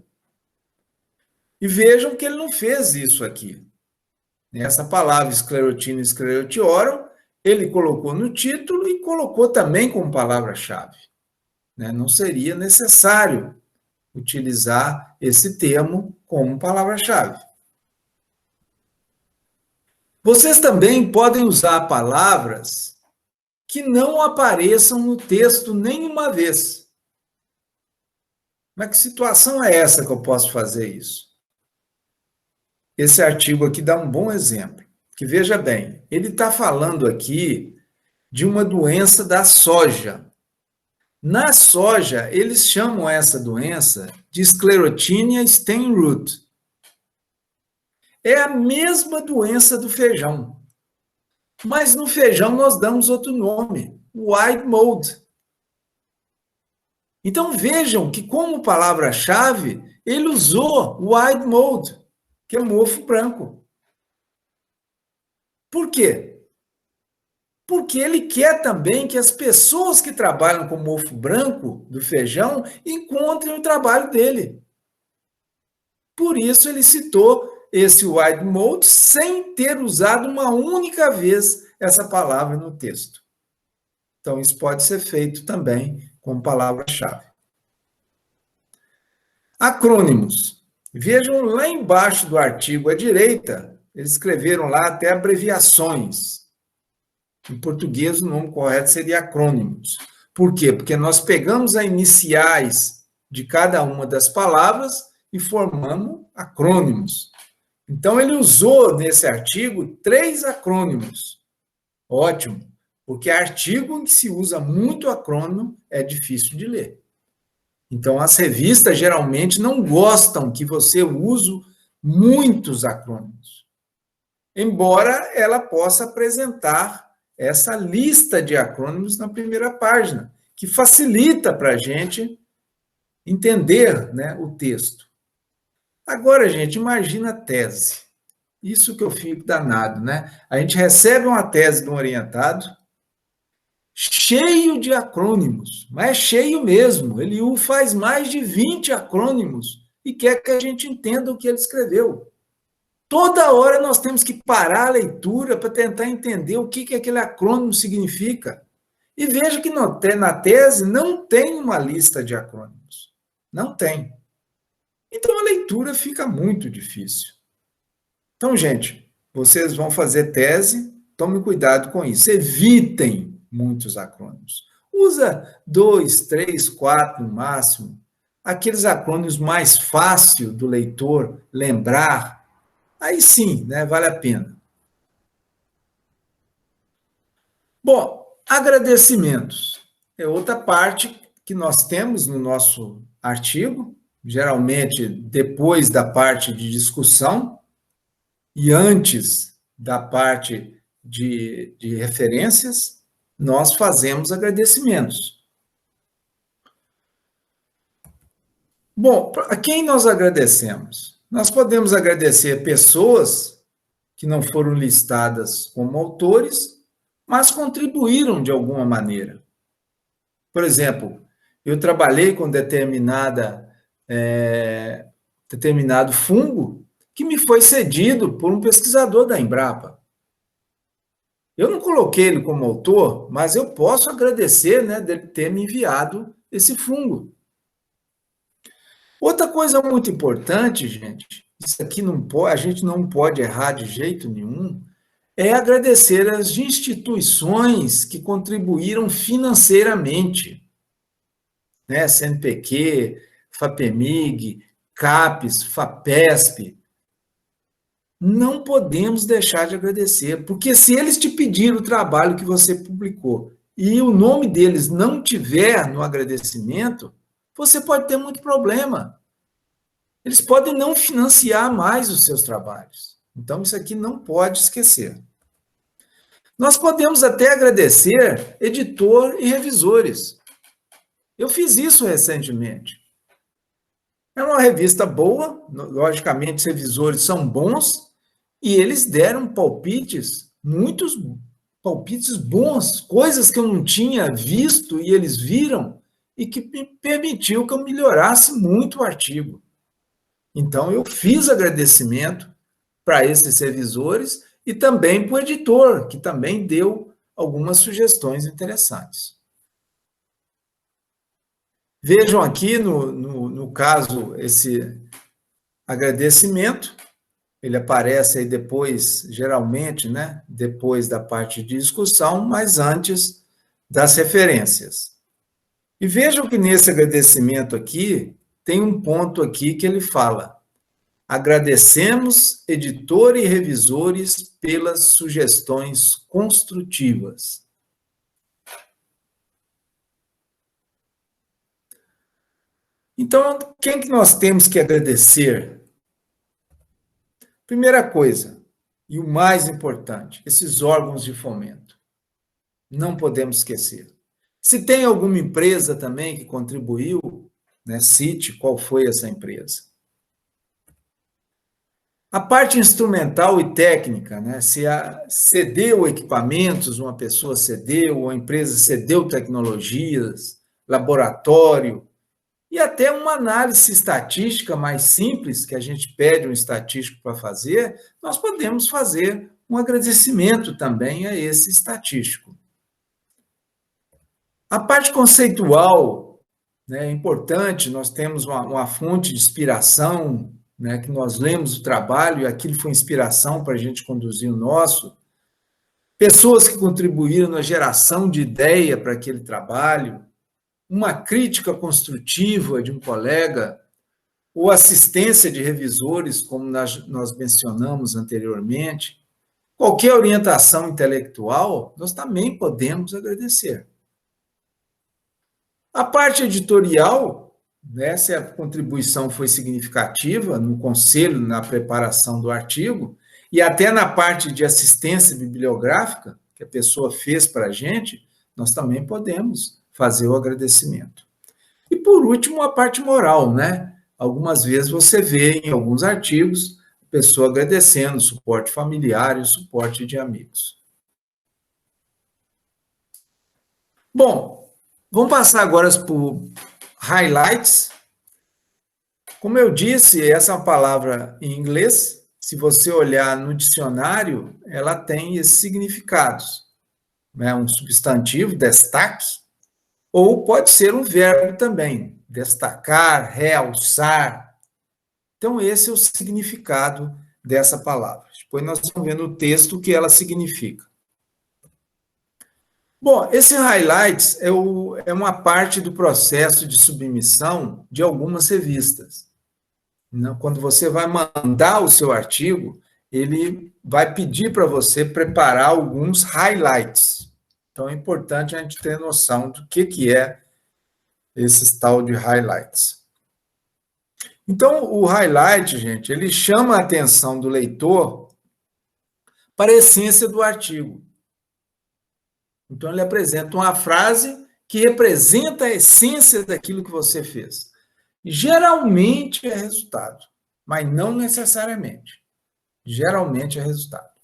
E vejam que ele não fez isso aqui. Essa palavra esclerotina e esclerotiorum, ele colocou no título e colocou também como palavra-chave. Não seria necessário utilizar esse termo como palavra-chave. Vocês também podem usar palavras que não apareçam no texto nenhuma vez. Mas que situação é essa que eu posso fazer isso? Esse artigo aqui dá um bom exemplo. Que veja bem, ele está falando aqui de uma doença da soja. Na soja, eles chamam essa doença de Sclerotinia steinroot. É a mesma doença do feijão. Mas no feijão nós damos outro nome, white mold. Então vejam que, como palavra-chave, ele usou white mold, que é mofo branco. Por quê? Porque ele quer também que as pessoas que trabalham com mofo branco do feijão encontrem o trabalho dele. Por isso ele citou esse white mold sem ter usado uma única vez essa palavra no texto. Então isso pode ser feito também como palavra-chave. Acrônimos. Vejam lá embaixo do artigo à direita, eles escreveram lá até abreviações. Em português, o nome correto seria acrônimos. Por quê? Porque nós pegamos as iniciais de cada uma das palavras e formamos acrônimos. Então, ele usou nesse artigo 3 acrônimos. Ótimo, porque artigo em que se usa muito acrônimo é difícil de ler. Então, as revistas geralmente não gostam que você use muitos acrônimos, embora ela possa apresentar essa lista de acrônimos na primeira página, que facilita para a gente entender, né, o texto. Agora, gente, imagina a tese. Isso que eu fico danado, né? A gente recebe uma tese de um orientado, cheio de acrônimos, mas é cheio mesmo. Ele faz mais de 20 acrônimos e quer que a gente entenda o que ele escreveu. Toda hora nós temos que parar a leitura para tentar entender o que aquele acrônimo significa. E veja que na tese não tem uma lista de acrônimos. Não tem. Então a leitura fica muito difícil. Então, gente, vocês vão fazer tese, tomem cuidado com isso. Evitem muitos acrônimos. Usa 2, 3, 4 no máximo. Aqueles acrônimos mais fácil do leitor lembrar. Aí sim, né, vale a pena. Bom, agradecimentos. É outra parte que nós temos no nosso artigo, geralmente depois da parte de discussão e antes da parte de referências, nós fazemos agradecimentos. Bom, a quem nós agradecemos? Nós podemos agradecer pessoas que não foram listadas como autores, mas contribuíram de alguma maneira. Por exemplo, eu trabalhei com determinado fungo que me foi cedido por um pesquisador da Embrapa. Eu não coloquei ele como autor, mas eu posso agradecer, né, dele ter me enviado esse fungo. Outra coisa muito importante, gente, isso aqui a gente não pode errar de jeito nenhum, é agradecer as instituições que contribuíram financeiramente, né? CNPq, FAPEMIG, CAPES, FAPESP. Não podemos deixar de agradecer, porque se eles te pediram o trabalho que você publicou e o nome deles não tiver no agradecimento, você pode ter muito problema. Eles podem não financiar mais os seus trabalhos. Então, isso aqui não pode esquecer. Nós podemos até agradecer editor e revisores. Eu fiz isso recentemente. É uma revista boa, logicamente os revisores são bons, e eles deram palpites, muitos palpites bons, coisas que eu não tinha visto e eles viram, e que me permitiu que eu melhorasse muito o artigo. Então, eu fiz agradecimento para esses revisores e também para o editor, que também deu algumas sugestões interessantes. Vejam aqui, no caso, esse agradecimento, ele aparece aí depois, geralmente, né, depois da parte de discussão, mas antes das referências. E vejam que nesse agradecimento aqui, tem um ponto aqui que ele fala: agradecemos editor e revisores pelas sugestões construtivas. Então, quem que nós temos que agradecer? Primeira coisa, e o mais importante, esses órgãos de fomento. Não podemos esquecer. Se tem alguma empresa também que contribuiu, né, cite qual foi essa empresa. A parte instrumental e técnica, né, se cedeu equipamentos, uma pessoa cedeu, ou a empresa cedeu tecnologias, laboratório, e até uma análise estatística mais simples, que a gente pede um estatístico para fazer, nós podemos fazer um agradecimento também a esse estatístico. A parte conceitual, né, é importante, nós temos uma fonte de inspiração, né, que nós lemos o trabalho e aquilo foi inspiração para a gente conduzir o nosso. Pessoas que contribuíram na geração de ideia para aquele trabalho, uma crítica construtiva de um colega, ou assistência de revisores, como nós mencionamos anteriormente, qualquer orientação intelectual, nós também podemos agradecer. A parte editorial, né, se a contribuição foi significativa no conselho, na preparação do artigo, e até na parte de assistência bibliográfica, que a pessoa fez para a gente, nós também podemos fazer o agradecimento. E, por último, a parte moral, né? Algumas vezes você vê em alguns artigos a pessoa agradecendo o suporte familiar e o suporte de amigos. Bom, vamos passar agora por highlights. Como eu disse, essa é uma palavra em inglês. Se você olhar no dicionário, ela tem esses significados. Né? Um substantivo, destaque, ou pode ser um verbo também, destacar, realçar. Então, esse é o significado dessa palavra. Depois nós vamos ver no texto o que ela significa. Bom, esse highlights é uma parte do processo de submissão de algumas revistas. Quando você vai mandar o seu artigo, ele vai pedir para você preparar alguns highlights. Então, é importante a gente ter noção do que é esse tal de highlights. Então, o highlight, gente, ele chama a atenção do leitor para a essência do artigo. Então, ele apresenta uma frase que representa a essência daquilo que você fez. Geralmente é resultado, mas não necessariamente. Geralmente é resultado.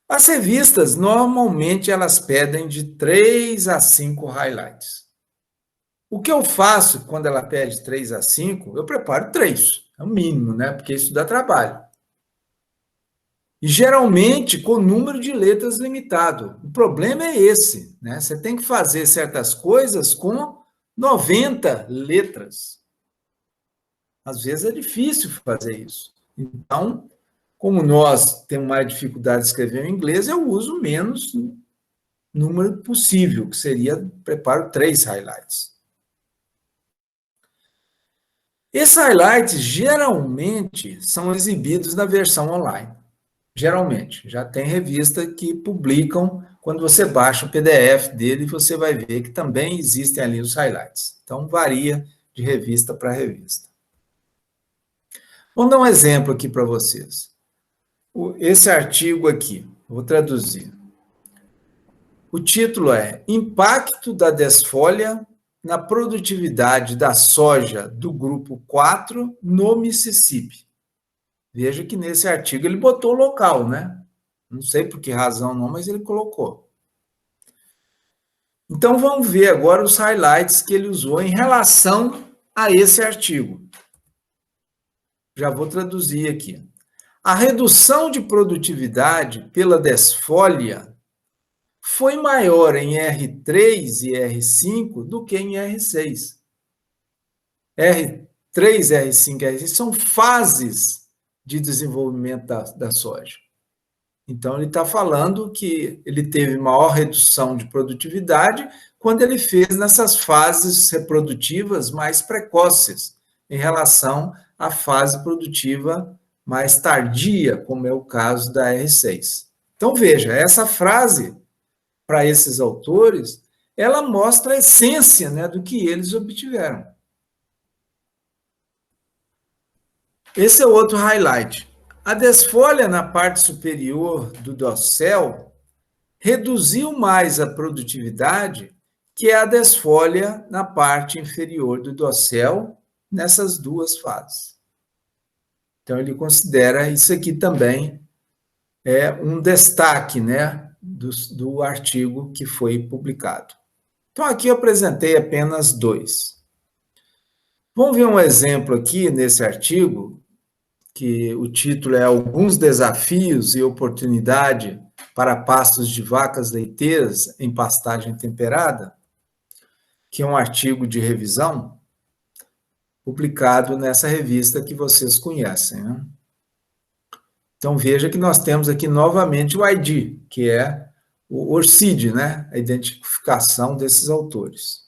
As revistas, normalmente, elas pedem de 3 a 5 highlights. O que eu faço quando ela pede 3 a 5, eu preparo 3, é o mínimo, né? Porque isso dá trabalho. E geralmente com número de letras limitado. O problema é esse, né? Você tem que fazer certas coisas com 90 letras. Às vezes é difícil fazer isso. Então, como nós temos mais dificuldade de escrever em inglês, eu uso menos número possível, que seria, preparo 3 highlights. Esses highlights geralmente são exibidos na versão online. Geralmente, já tem revista que publicam, quando você baixa o PDF dele, você vai ver que também existem ali os highlights. Então, varia de revista para revista. Vamos dar um exemplo aqui para vocês. Esse artigo aqui, vou traduzir. O título é Impacto da desfolha na produtividade da soja do grupo 4 no Mississippi. Veja que nesse artigo ele botou o local, né? Não sei por que razão não, mas ele colocou. Então, vamos ver agora os highlights que ele usou em relação a esse artigo. Já vou traduzir aqui. A redução de produtividade pela desfolha foi maior em R3 e R5 do que em R6. R3, R5 e R6 são fases de desenvolvimento da soja. Então, ele está falando que ele teve maior redução de produtividade quando ele fez nessas fases reprodutivas mais precoces, em relação à fase produtiva mais tardia, como é o caso da R6. Então, veja, essa frase, para esses autores, ela mostra a essência, né, do que eles obtiveram. Esse é outro highlight. A desfolha na parte superior do dossel reduziu mais a produtividade que a desfolha na parte inferior do dossel nessas duas fases. Então, ele considera isso aqui também um destaque, né, do artigo que foi publicado. Então, aqui eu apresentei apenas dois. Vamos ver um exemplo aqui nesse artigo, que o título é Alguns Desafios e Oportunidade para Pastos de Vacas Leiteiras em Pastagem Temperada, que é um artigo de revisão publicado nessa revista que vocês conhecem, né? Então, veja que nós temos aqui novamente o ID, que é o ORCID, né? A identificação desses autores.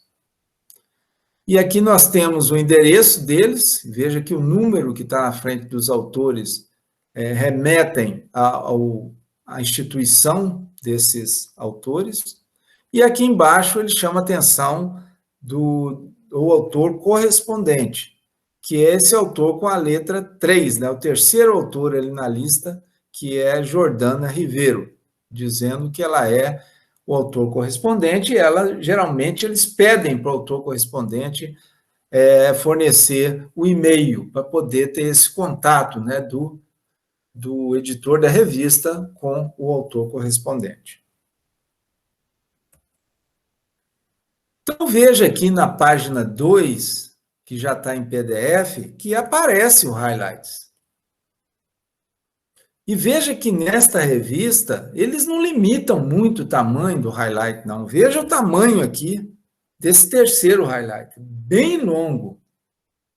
E aqui nós temos o endereço deles, veja que o número que está na frente dos autores remetem à instituição desses autores, e aqui embaixo ele chama a atenção do autor correspondente, que é esse autor com a letra 3, né? O terceiro autor ali na lista, que é Jordana Ribeiro, dizendo que ela é o autor correspondente, e geralmente eles pedem para o autor correspondente fornecer o e-mail para poder ter esse contato, né, do editor da revista com o autor correspondente. Então, veja aqui na página 2, que já está em PDF, que aparece o highlights. E veja que nesta revista, eles não limitam muito o tamanho do highlight, não. Veja o tamanho aqui desse terceiro highlight, bem longo.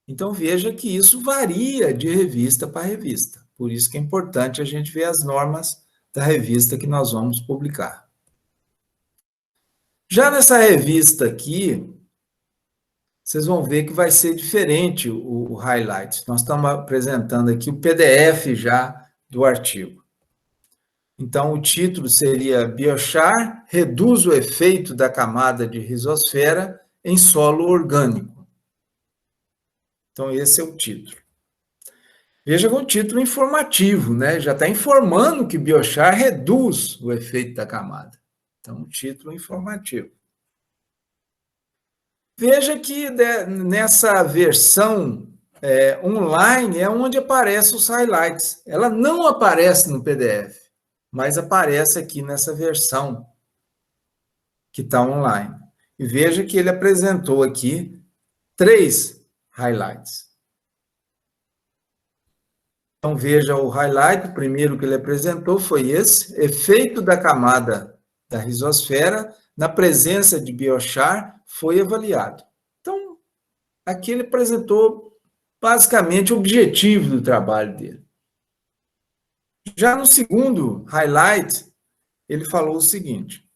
Então, veja que isso varia de revista para revista. Por isso que é importante a gente ver as normas da revista que nós vamos publicar. Já nessa revista aqui, vocês vão ver que vai ser diferente o highlight. Nós estamos apresentando aqui o PDF já do artigo. Então, o título seria Biochar reduz o efeito da camada de rizosfera em solo orgânico. Então, esse é o título. Veja que é um título informativo, né? Já está informando que Biochar reduz o efeito da camada. Então, um título informativo. Veja que nessa versão online é onde aparecem os highlights. Ela não aparece no PDF, mas aparece aqui nessa versão que está online. E veja que ele apresentou aqui 3 highlights. Então, veja o highlight, o primeiro que ele apresentou foi esse, efeito da camada da rizosfera na presença de Biochar foi avaliado. Então, aqui ele apresentou basicamente o objetivo do trabalho dele. Já no segundo highlight, ele falou o seguinte: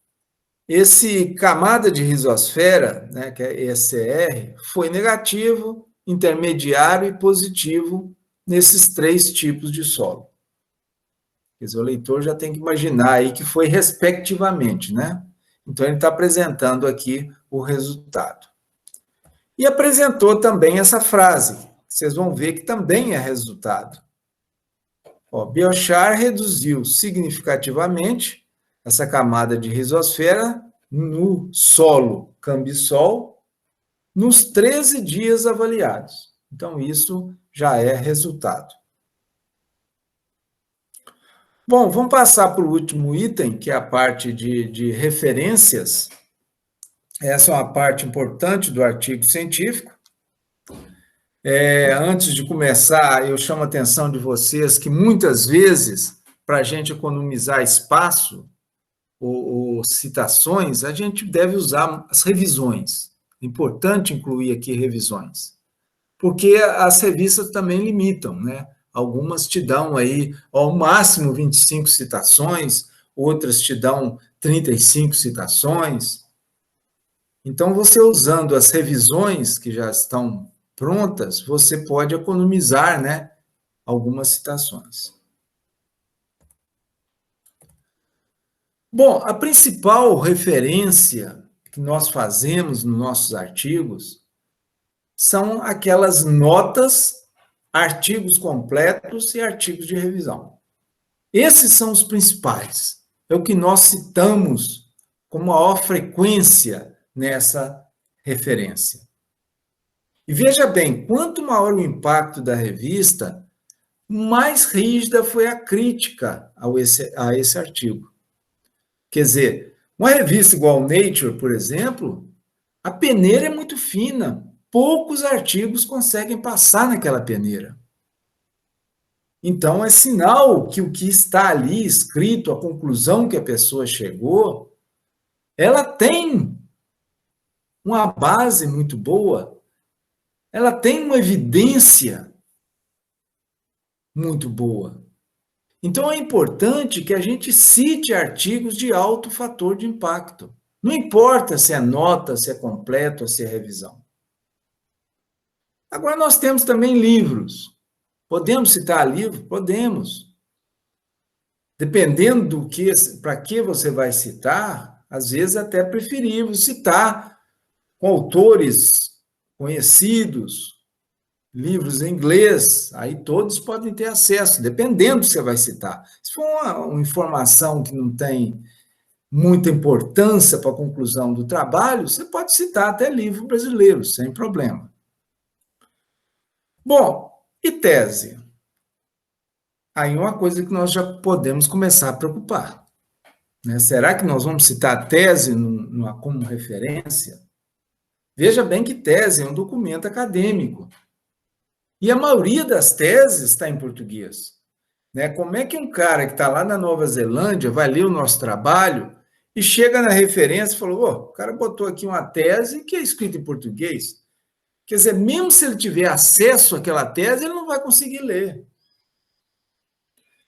esse camada de rizosfera, né, que é ECR, foi negativo, intermediário e positivo nesses 3 tipos de solo. Quer dizer, o leitor já tem que imaginar aí que foi respectivamente, né? Então, ele está apresentando aqui o resultado. E apresentou também essa frase, vocês vão ver que também é resultado. Biochar reduziu significativamente essa camada de rizosfera no solo cambisol nos 13 dias avaliados. Então, isso já é resultado. Bom, vamos passar para o último item, que é a parte de referências. Essa é uma parte importante do artigo científico. Antes de começar, eu chamo a atenção de vocês que muitas vezes, para a gente economizar espaço ou citações, a gente deve usar as revisões. É importante incluir aqui revisões, porque as revistas também limitam, né? Algumas te dão aí ao máximo 25 citações, outras te dão 35 citações. Então, você usando as revisões que já estão prontas, você pode economizar, né, algumas citações. Bom, a principal referência que nós fazemos nos nossos artigos são aquelas notas, artigos completos e artigos de revisão. Esses são os principais. É o que nós citamos com maior frequência nessa referência. E veja bem, quanto maior o impacto da revista, mais rígida foi a crítica a esse artigo. Quer dizer, uma revista igual ao Nature, por exemplo, a peneira é muito fina, poucos artigos conseguem passar naquela peneira. Então, é sinal que o que está ali escrito, a conclusão que a pessoa chegou, ela tem uma base muito boa, ela tem uma evidência muito boa. Então, é importante que a gente cite artigos de alto fator de impacto. Não importa se é nota, se é completo, se é revisão. Agora, nós temos também livros. Podemos citar livro? Podemos. Dependendo do que, para que você vai citar, às vezes até é preferível citar com autores conhecidos, livros em inglês, aí todos podem ter acesso, dependendo do que você vai citar. Se for uma informação que não tem muita importância para a conclusão do trabalho, você pode citar até livro brasileiro, sem problema. Bom, e tese? Aí uma coisa que nós já podemos começar a preocupar. Né? Será que nós vamos citar a tese como referência? Veja bem que tese é um documento acadêmico. E a maioria das teses está em português. Né? Como é que um cara que está lá na Nova Zelândia vai ler o nosso trabalho e chega na referência e falou, o cara botou aqui uma tese que é escrita em português. Quer dizer, mesmo se ele tiver acesso àquela tese, ele não vai conseguir ler.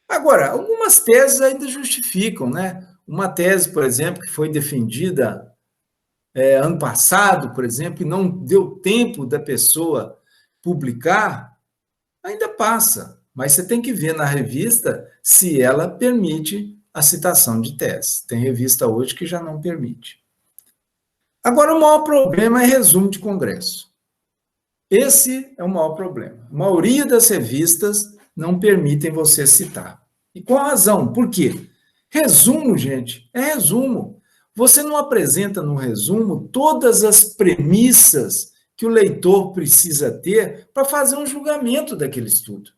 Agora, algumas teses ainda justificam, né? Uma tese, por exemplo, que foi defendida ano passado, por exemplo, e não deu tempo da pessoa publicar, ainda passa. Mas você tem que ver na revista se ela permite a citação de tese. Tem revista hoje que já não permite. Agora, o maior problema é resumo de congresso. Esse é o maior problema. A maioria das revistas não permitem você citar. E com razão. Por quê? Resumo, gente, é resumo. Você não apresenta no resumo todas as premissas que o leitor precisa ter para fazer um julgamento daquele estudo.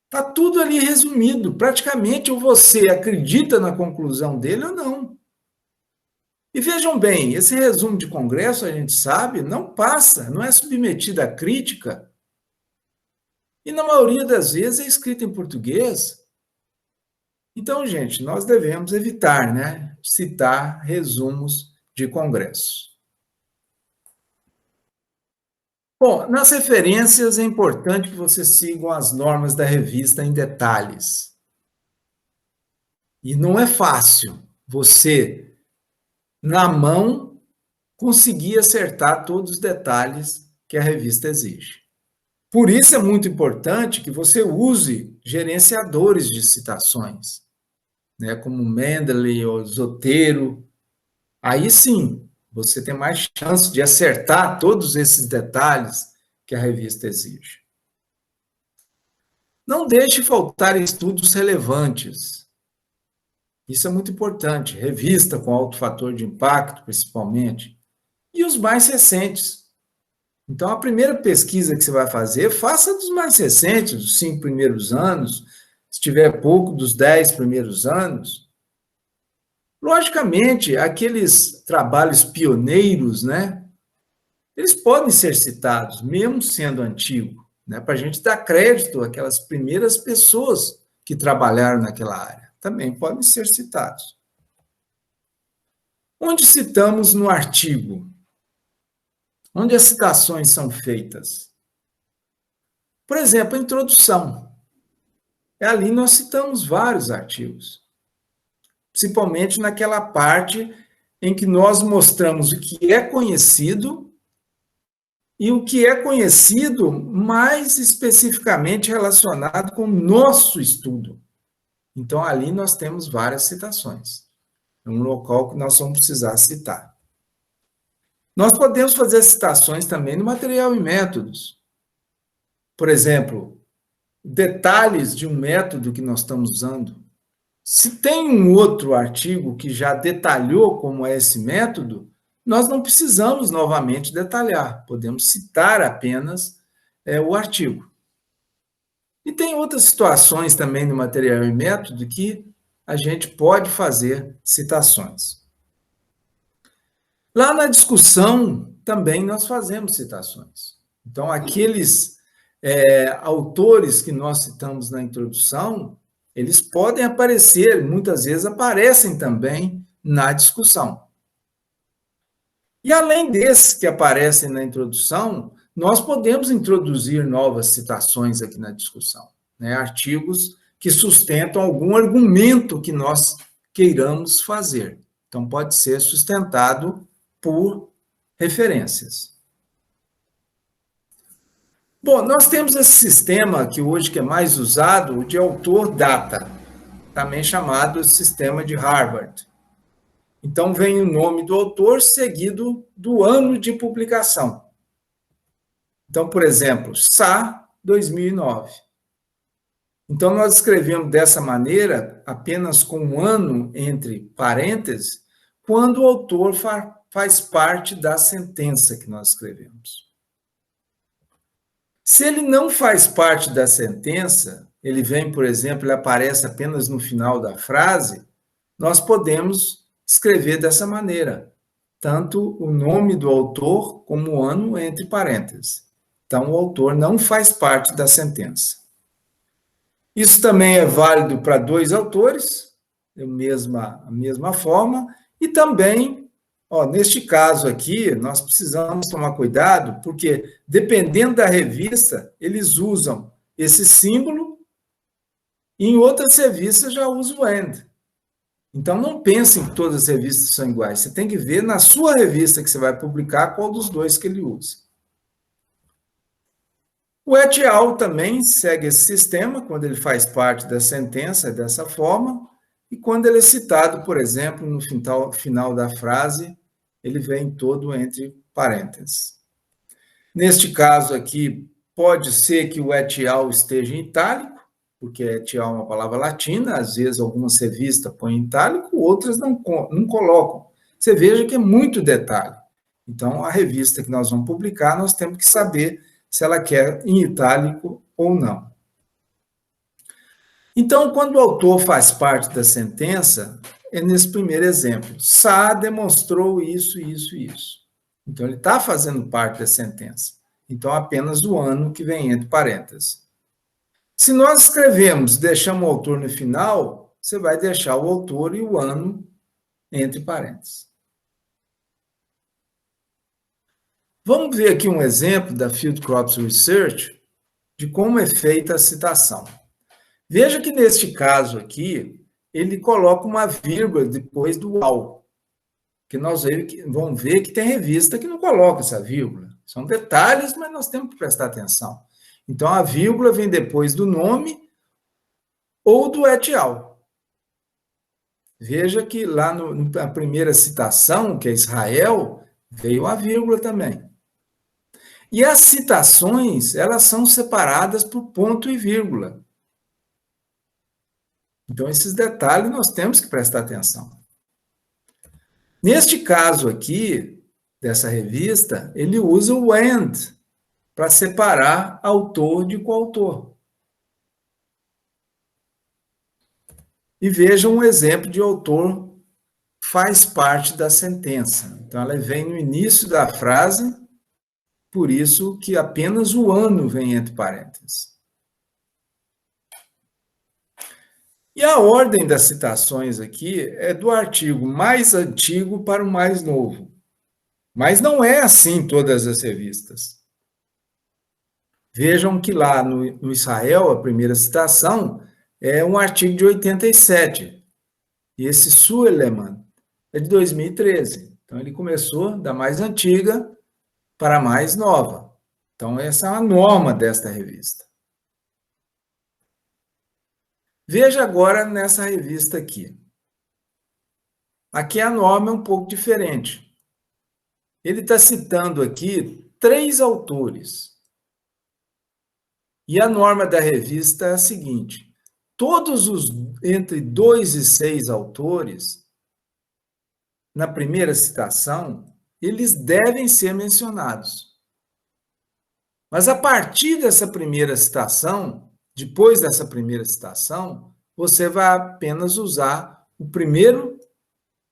Está tudo ali resumido. Praticamente, ou você acredita na conclusão dele ou não. E vejam bem, esse resumo de congresso, a gente sabe, não passa, não é submetido à crítica. E na maioria das vezes é escrito em português. Então, gente, nós devemos evitar, né, citar resumos de congresso. Bom, nas referências é importante que vocês sigam as normas da revista em detalhes. E não é fácil você, na mão, conseguir acertar todos os detalhes que a revista exige. Por isso é muito importante que você use gerenciadores de citações, né, como Mendeley ou Zotero. Aí sim, você tem mais chance de acertar todos esses detalhes que a revista exige. Não deixe faltar estudos relevantes. Isso é muito importante. Revista com alto fator de impacto, principalmente. E os mais recentes. Então, a primeira pesquisa que você vai fazer, faça dos mais recentes, dos 5 primeiros anos, se tiver pouco, dos 10 primeiros anos. Logicamente, aqueles trabalhos pioneiros, né, eles podem ser citados, mesmo sendo antigo, né, para a gente dar crédito àquelas primeiras pessoas que trabalharam naquela área. Também podem ser citados. Onde citamos no artigo? Onde as citações são feitas? Por exemplo, a introdução. Ali nós citamos vários artigos, principalmente naquela parte em que nós mostramos o que é conhecido e o que é conhecido mais especificamente relacionado com o nosso estudo. Então, ali nós temos várias citações. É um local que nós vamos precisar citar. Nós podemos fazer citações também no material e métodos. Por exemplo, detalhes de um método que nós estamos usando. Se tem um outro artigo que já detalhou como é esse método, nós não precisamos novamente detalhar, podemos citar apenas o artigo. E tem outras situações também no material e método que a gente pode fazer citações. Lá na discussão, também nós fazemos citações. Então, aqueles autores que nós citamos na introdução, eles podem aparecer, muitas vezes aparecem também na discussão. E além desses que aparecem na introdução, nós podemos introduzir novas citações aqui na discussão, né? Artigos que sustentam algum argumento que nós queiramos fazer. Então, pode ser sustentado por referências. Bom, nós temos esse sistema que hoje que é mais usado, de autor-data, também chamado sistema de Harvard. Então, vem o nome do autor seguido do ano de publicação. Então, por exemplo, Sá, 2009. Então, nós escrevemos dessa maneira, apenas com um ano entre parênteses, quando o autor faz parte da sentença que nós escrevemos. Se ele não faz parte da sentença, ele vem, por exemplo, ele aparece apenas no final da frase, nós podemos escrever dessa maneira, tanto o nome do autor como o ano entre parênteses. Então, o autor não faz parte da sentença. Isso também é válido para dois autores, a mesma forma, e também, neste caso aqui, nós precisamos tomar cuidado, porque, dependendo da revista, eles usam esse símbolo, e em outras revistas já usam o AND. Então, não pensem que todas as revistas são iguais. Você tem que ver na sua revista que você vai publicar qual dos dois que ele usa. O et al. Também segue esse sistema, quando ele faz parte da sentença, dessa forma, e quando ele é citado, por exemplo, no final da frase, ele vem todo entre parênteses. Neste caso aqui, pode ser que o et al. Esteja em itálico, porque et al. É uma palavra latina, às vezes algumas revistas põem em itálico, outras não colocam. Você veja que é muito detalhe. Então, a revista que nós vamos publicar, nós temos que saber se ela quer em itálico ou não. Então, quando o autor faz parte da sentença, é nesse primeiro exemplo. Sá demonstrou isso, isso e isso. Então, ele está fazendo parte da sentença. Então, apenas o ano que vem entre parênteses. Se nós escrevemos, deixamos o autor no final, você vai deixar o autor e o ano entre parênteses. Vamos ver aqui um exemplo da Field Crops Research de como é feita a citação. Veja que neste caso aqui, ele coloca uma vírgula depois do ao, que nós vamos ver que tem revista que não coloca essa vírgula. São detalhes, mas nós temos que prestar atenção. Então, a vírgula vem depois do nome ou do et al. Veja que lá na primeira citação, que é Israel, veio a vírgula também. E as citações, elas são separadas por ponto e vírgula. Então, esses detalhes nós temos que prestar atenção. Neste caso aqui, dessa revista, ele usa o AND para separar autor de coautor. E veja um exemplo de autor faz parte da sentença. Então, ela vem no início da frase, por isso que apenas o ano vem entre parênteses. E a ordem das citações aqui é do artigo mais antigo para o mais novo. Mas não é assim em todas as revistas. Vejam que lá no Israel, a primeira citação é um artigo de 87. E esse Suleiman é de 2013. Então, ele começou da mais antiga para a mais nova. Então, essa é a norma desta revista. Veja agora nessa revista aqui. Aqui a norma é um pouco diferente. Ele está citando aqui 3 autores. E a norma da revista é a seguinte: todos os entre 2 e 6 autores, na primeira citação, eles devem ser mencionados. Mas a partir dessa primeira citação, depois dessa primeira citação, você vai apenas usar o primeiro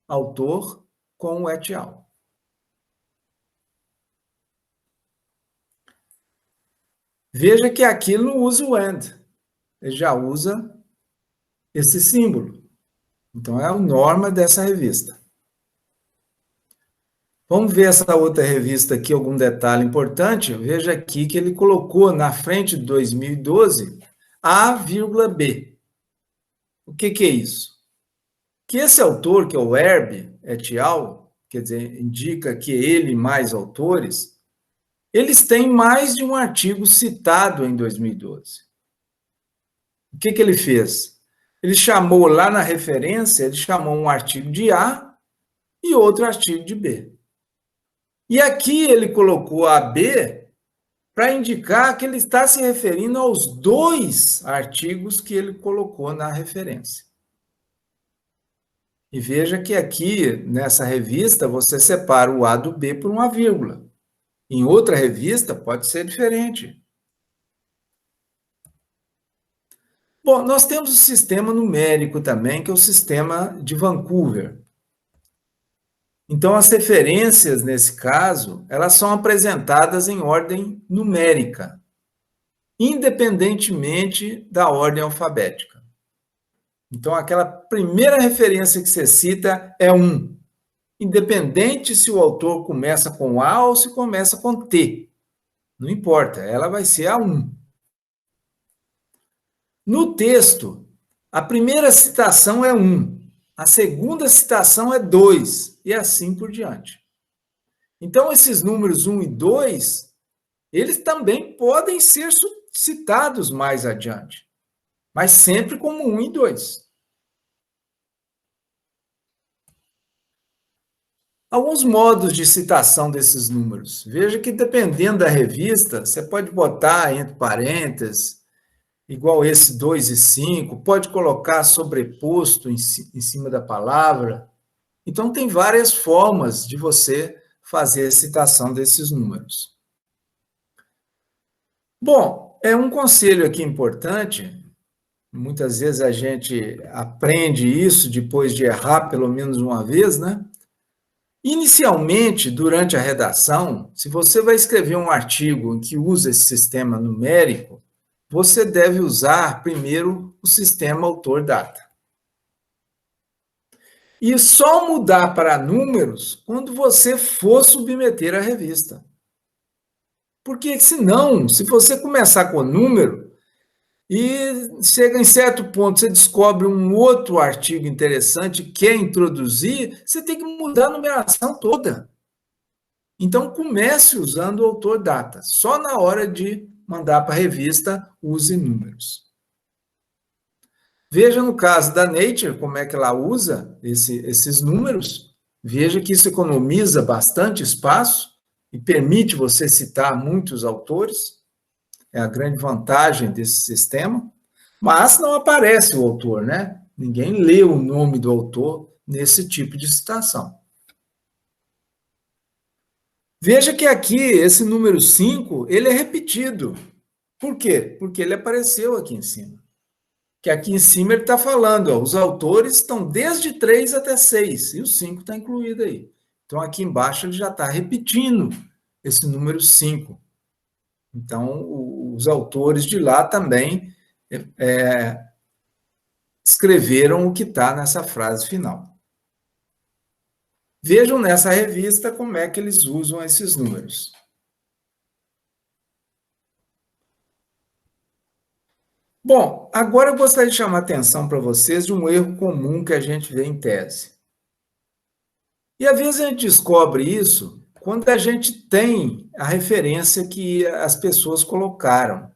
autor com o et al. Veja que aqui ele não usa o and, ele já usa esse símbolo. Então, é a norma dessa revista. Vamos ver essa outra revista aqui, algum detalhe importante. Veja aqui que ele colocou na frente de 2012 A,B. O que é isso? Que esse autor, que é o Herb et al., quer dizer, indica que ele mais autores, eles têm mais de um artigo citado em 2012. O que ele fez? Ele chamou lá na referência, ele chamou um artigo de A e outro artigo de B. E aqui ele colocou a B para indicar que ele está se referindo aos 2 artigos que ele colocou na referência. E veja que aqui, nessa revista, você separa o A do B por uma vírgula. Em outra revista, pode ser diferente. Bom, nós temos o sistema numérico também, que é o sistema de Vancouver. Então, as referências, nesse caso, elas são apresentadas em ordem numérica, independentemente da ordem alfabética. Então, aquela primeira referência que você cita é 1, independente se o autor começa com A ou se começa com T. Não importa, ela vai ser a 1. No texto, a primeira citação é 1, a segunda citação é 2, e assim por diante. Então, esses números 1 e 2, eles também podem ser citados mais adiante, mas sempre como 1 e 2. Alguns modos de citação desses números. Veja que, dependendo da revista, você pode botar entre parênteses, igual esse 2 e 5, pode colocar sobreposto em cima da palavra. Então, tem várias formas de você fazer a citação desses números. Bom, é um conselho aqui importante. Muitas vezes a gente aprende isso depois de errar pelo menos uma vez, né? Inicialmente, durante a redação, se você vai escrever um artigo em que usa esse sistema numérico, você deve usar primeiro o sistema autor-data. E só mudar para números quando você for submeter a revista. Porque senão, se você começar com número e chega em certo ponto, você descobre um outro artigo interessante, quer introduzir, você tem que mudar a numeração toda. Então, comece usando o autor-data. Só na hora de mandar para a revista, use números. Veja no caso da Nature, como é que ela usa esses números. Veja que isso economiza bastante espaço e permite você citar muitos autores. É a grande vantagem desse sistema. Mas não aparece o autor, né? Ninguém lê o nome do autor nesse tipo de citação. Veja que aqui, esse número 5, ele é repetido. Por quê? Porque ele apareceu aqui em cima. Que aqui em cima ele está falando, ó, os autores estão desde 3 até 6, e o 5 está incluído aí. Então, aqui embaixo ele já está repetindo esse número 5. Então, os autores de lá também escreveram o que está nessa frase final. Vejam nessa revista como é que eles usam esses números. Bom, agora eu gostaria de chamar a atenção para vocês de um erro comum que a gente vê em tese. E às vezes a gente descobre isso quando a gente tem a referência que as pessoas colocaram.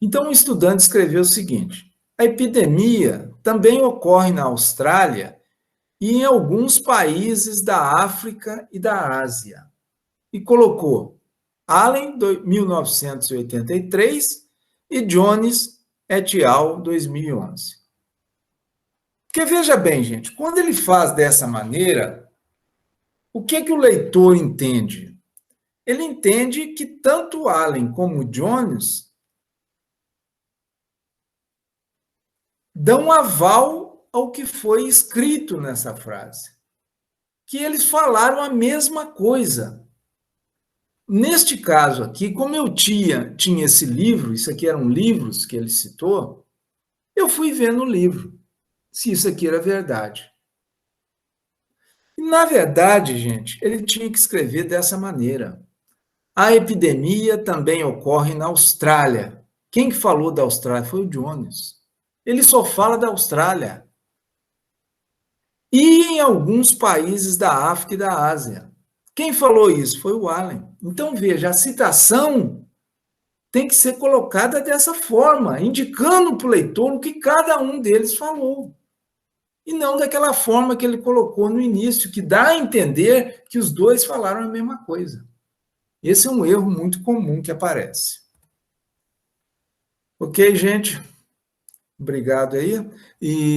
Então, um estudante escreveu o seguinte: a epidemia também ocorre na Austrália e em alguns países da África e da Ásia. E colocou Allen, 1983, e Jones et al., 2011. Porque veja bem, gente, quando ele faz dessa maneira, o que o leitor entende? Ele entende que tanto Allen como Jones dão aval ao que foi escrito nessa frase, que eles falaram a mesma coisa. Neste caso aqui, como eu tinha esse livro, isso aqui eram livros que ele citou, eu fui ver no livro se isso aqui era verdade. E, na verdade, gente, ele tinha que escrever dessa maneira. A epidemia também ocorre na Austrália. Quem que falou da Austrália foi o Jones. Ele só fala da Austrália. E em alguns países da África e da Ásia. Quem falou isso? Foi o Allen. Então, veja, a citação tem que ser colocada dessa forma, indicando para o leitor o que cada um deles falou. E não daquela forma que ele colocou no início, que dá a entender que os dois falaram a mesma coisa. Esse é um erro muito comum que aparece. Ok, gente? Obrigado aí. E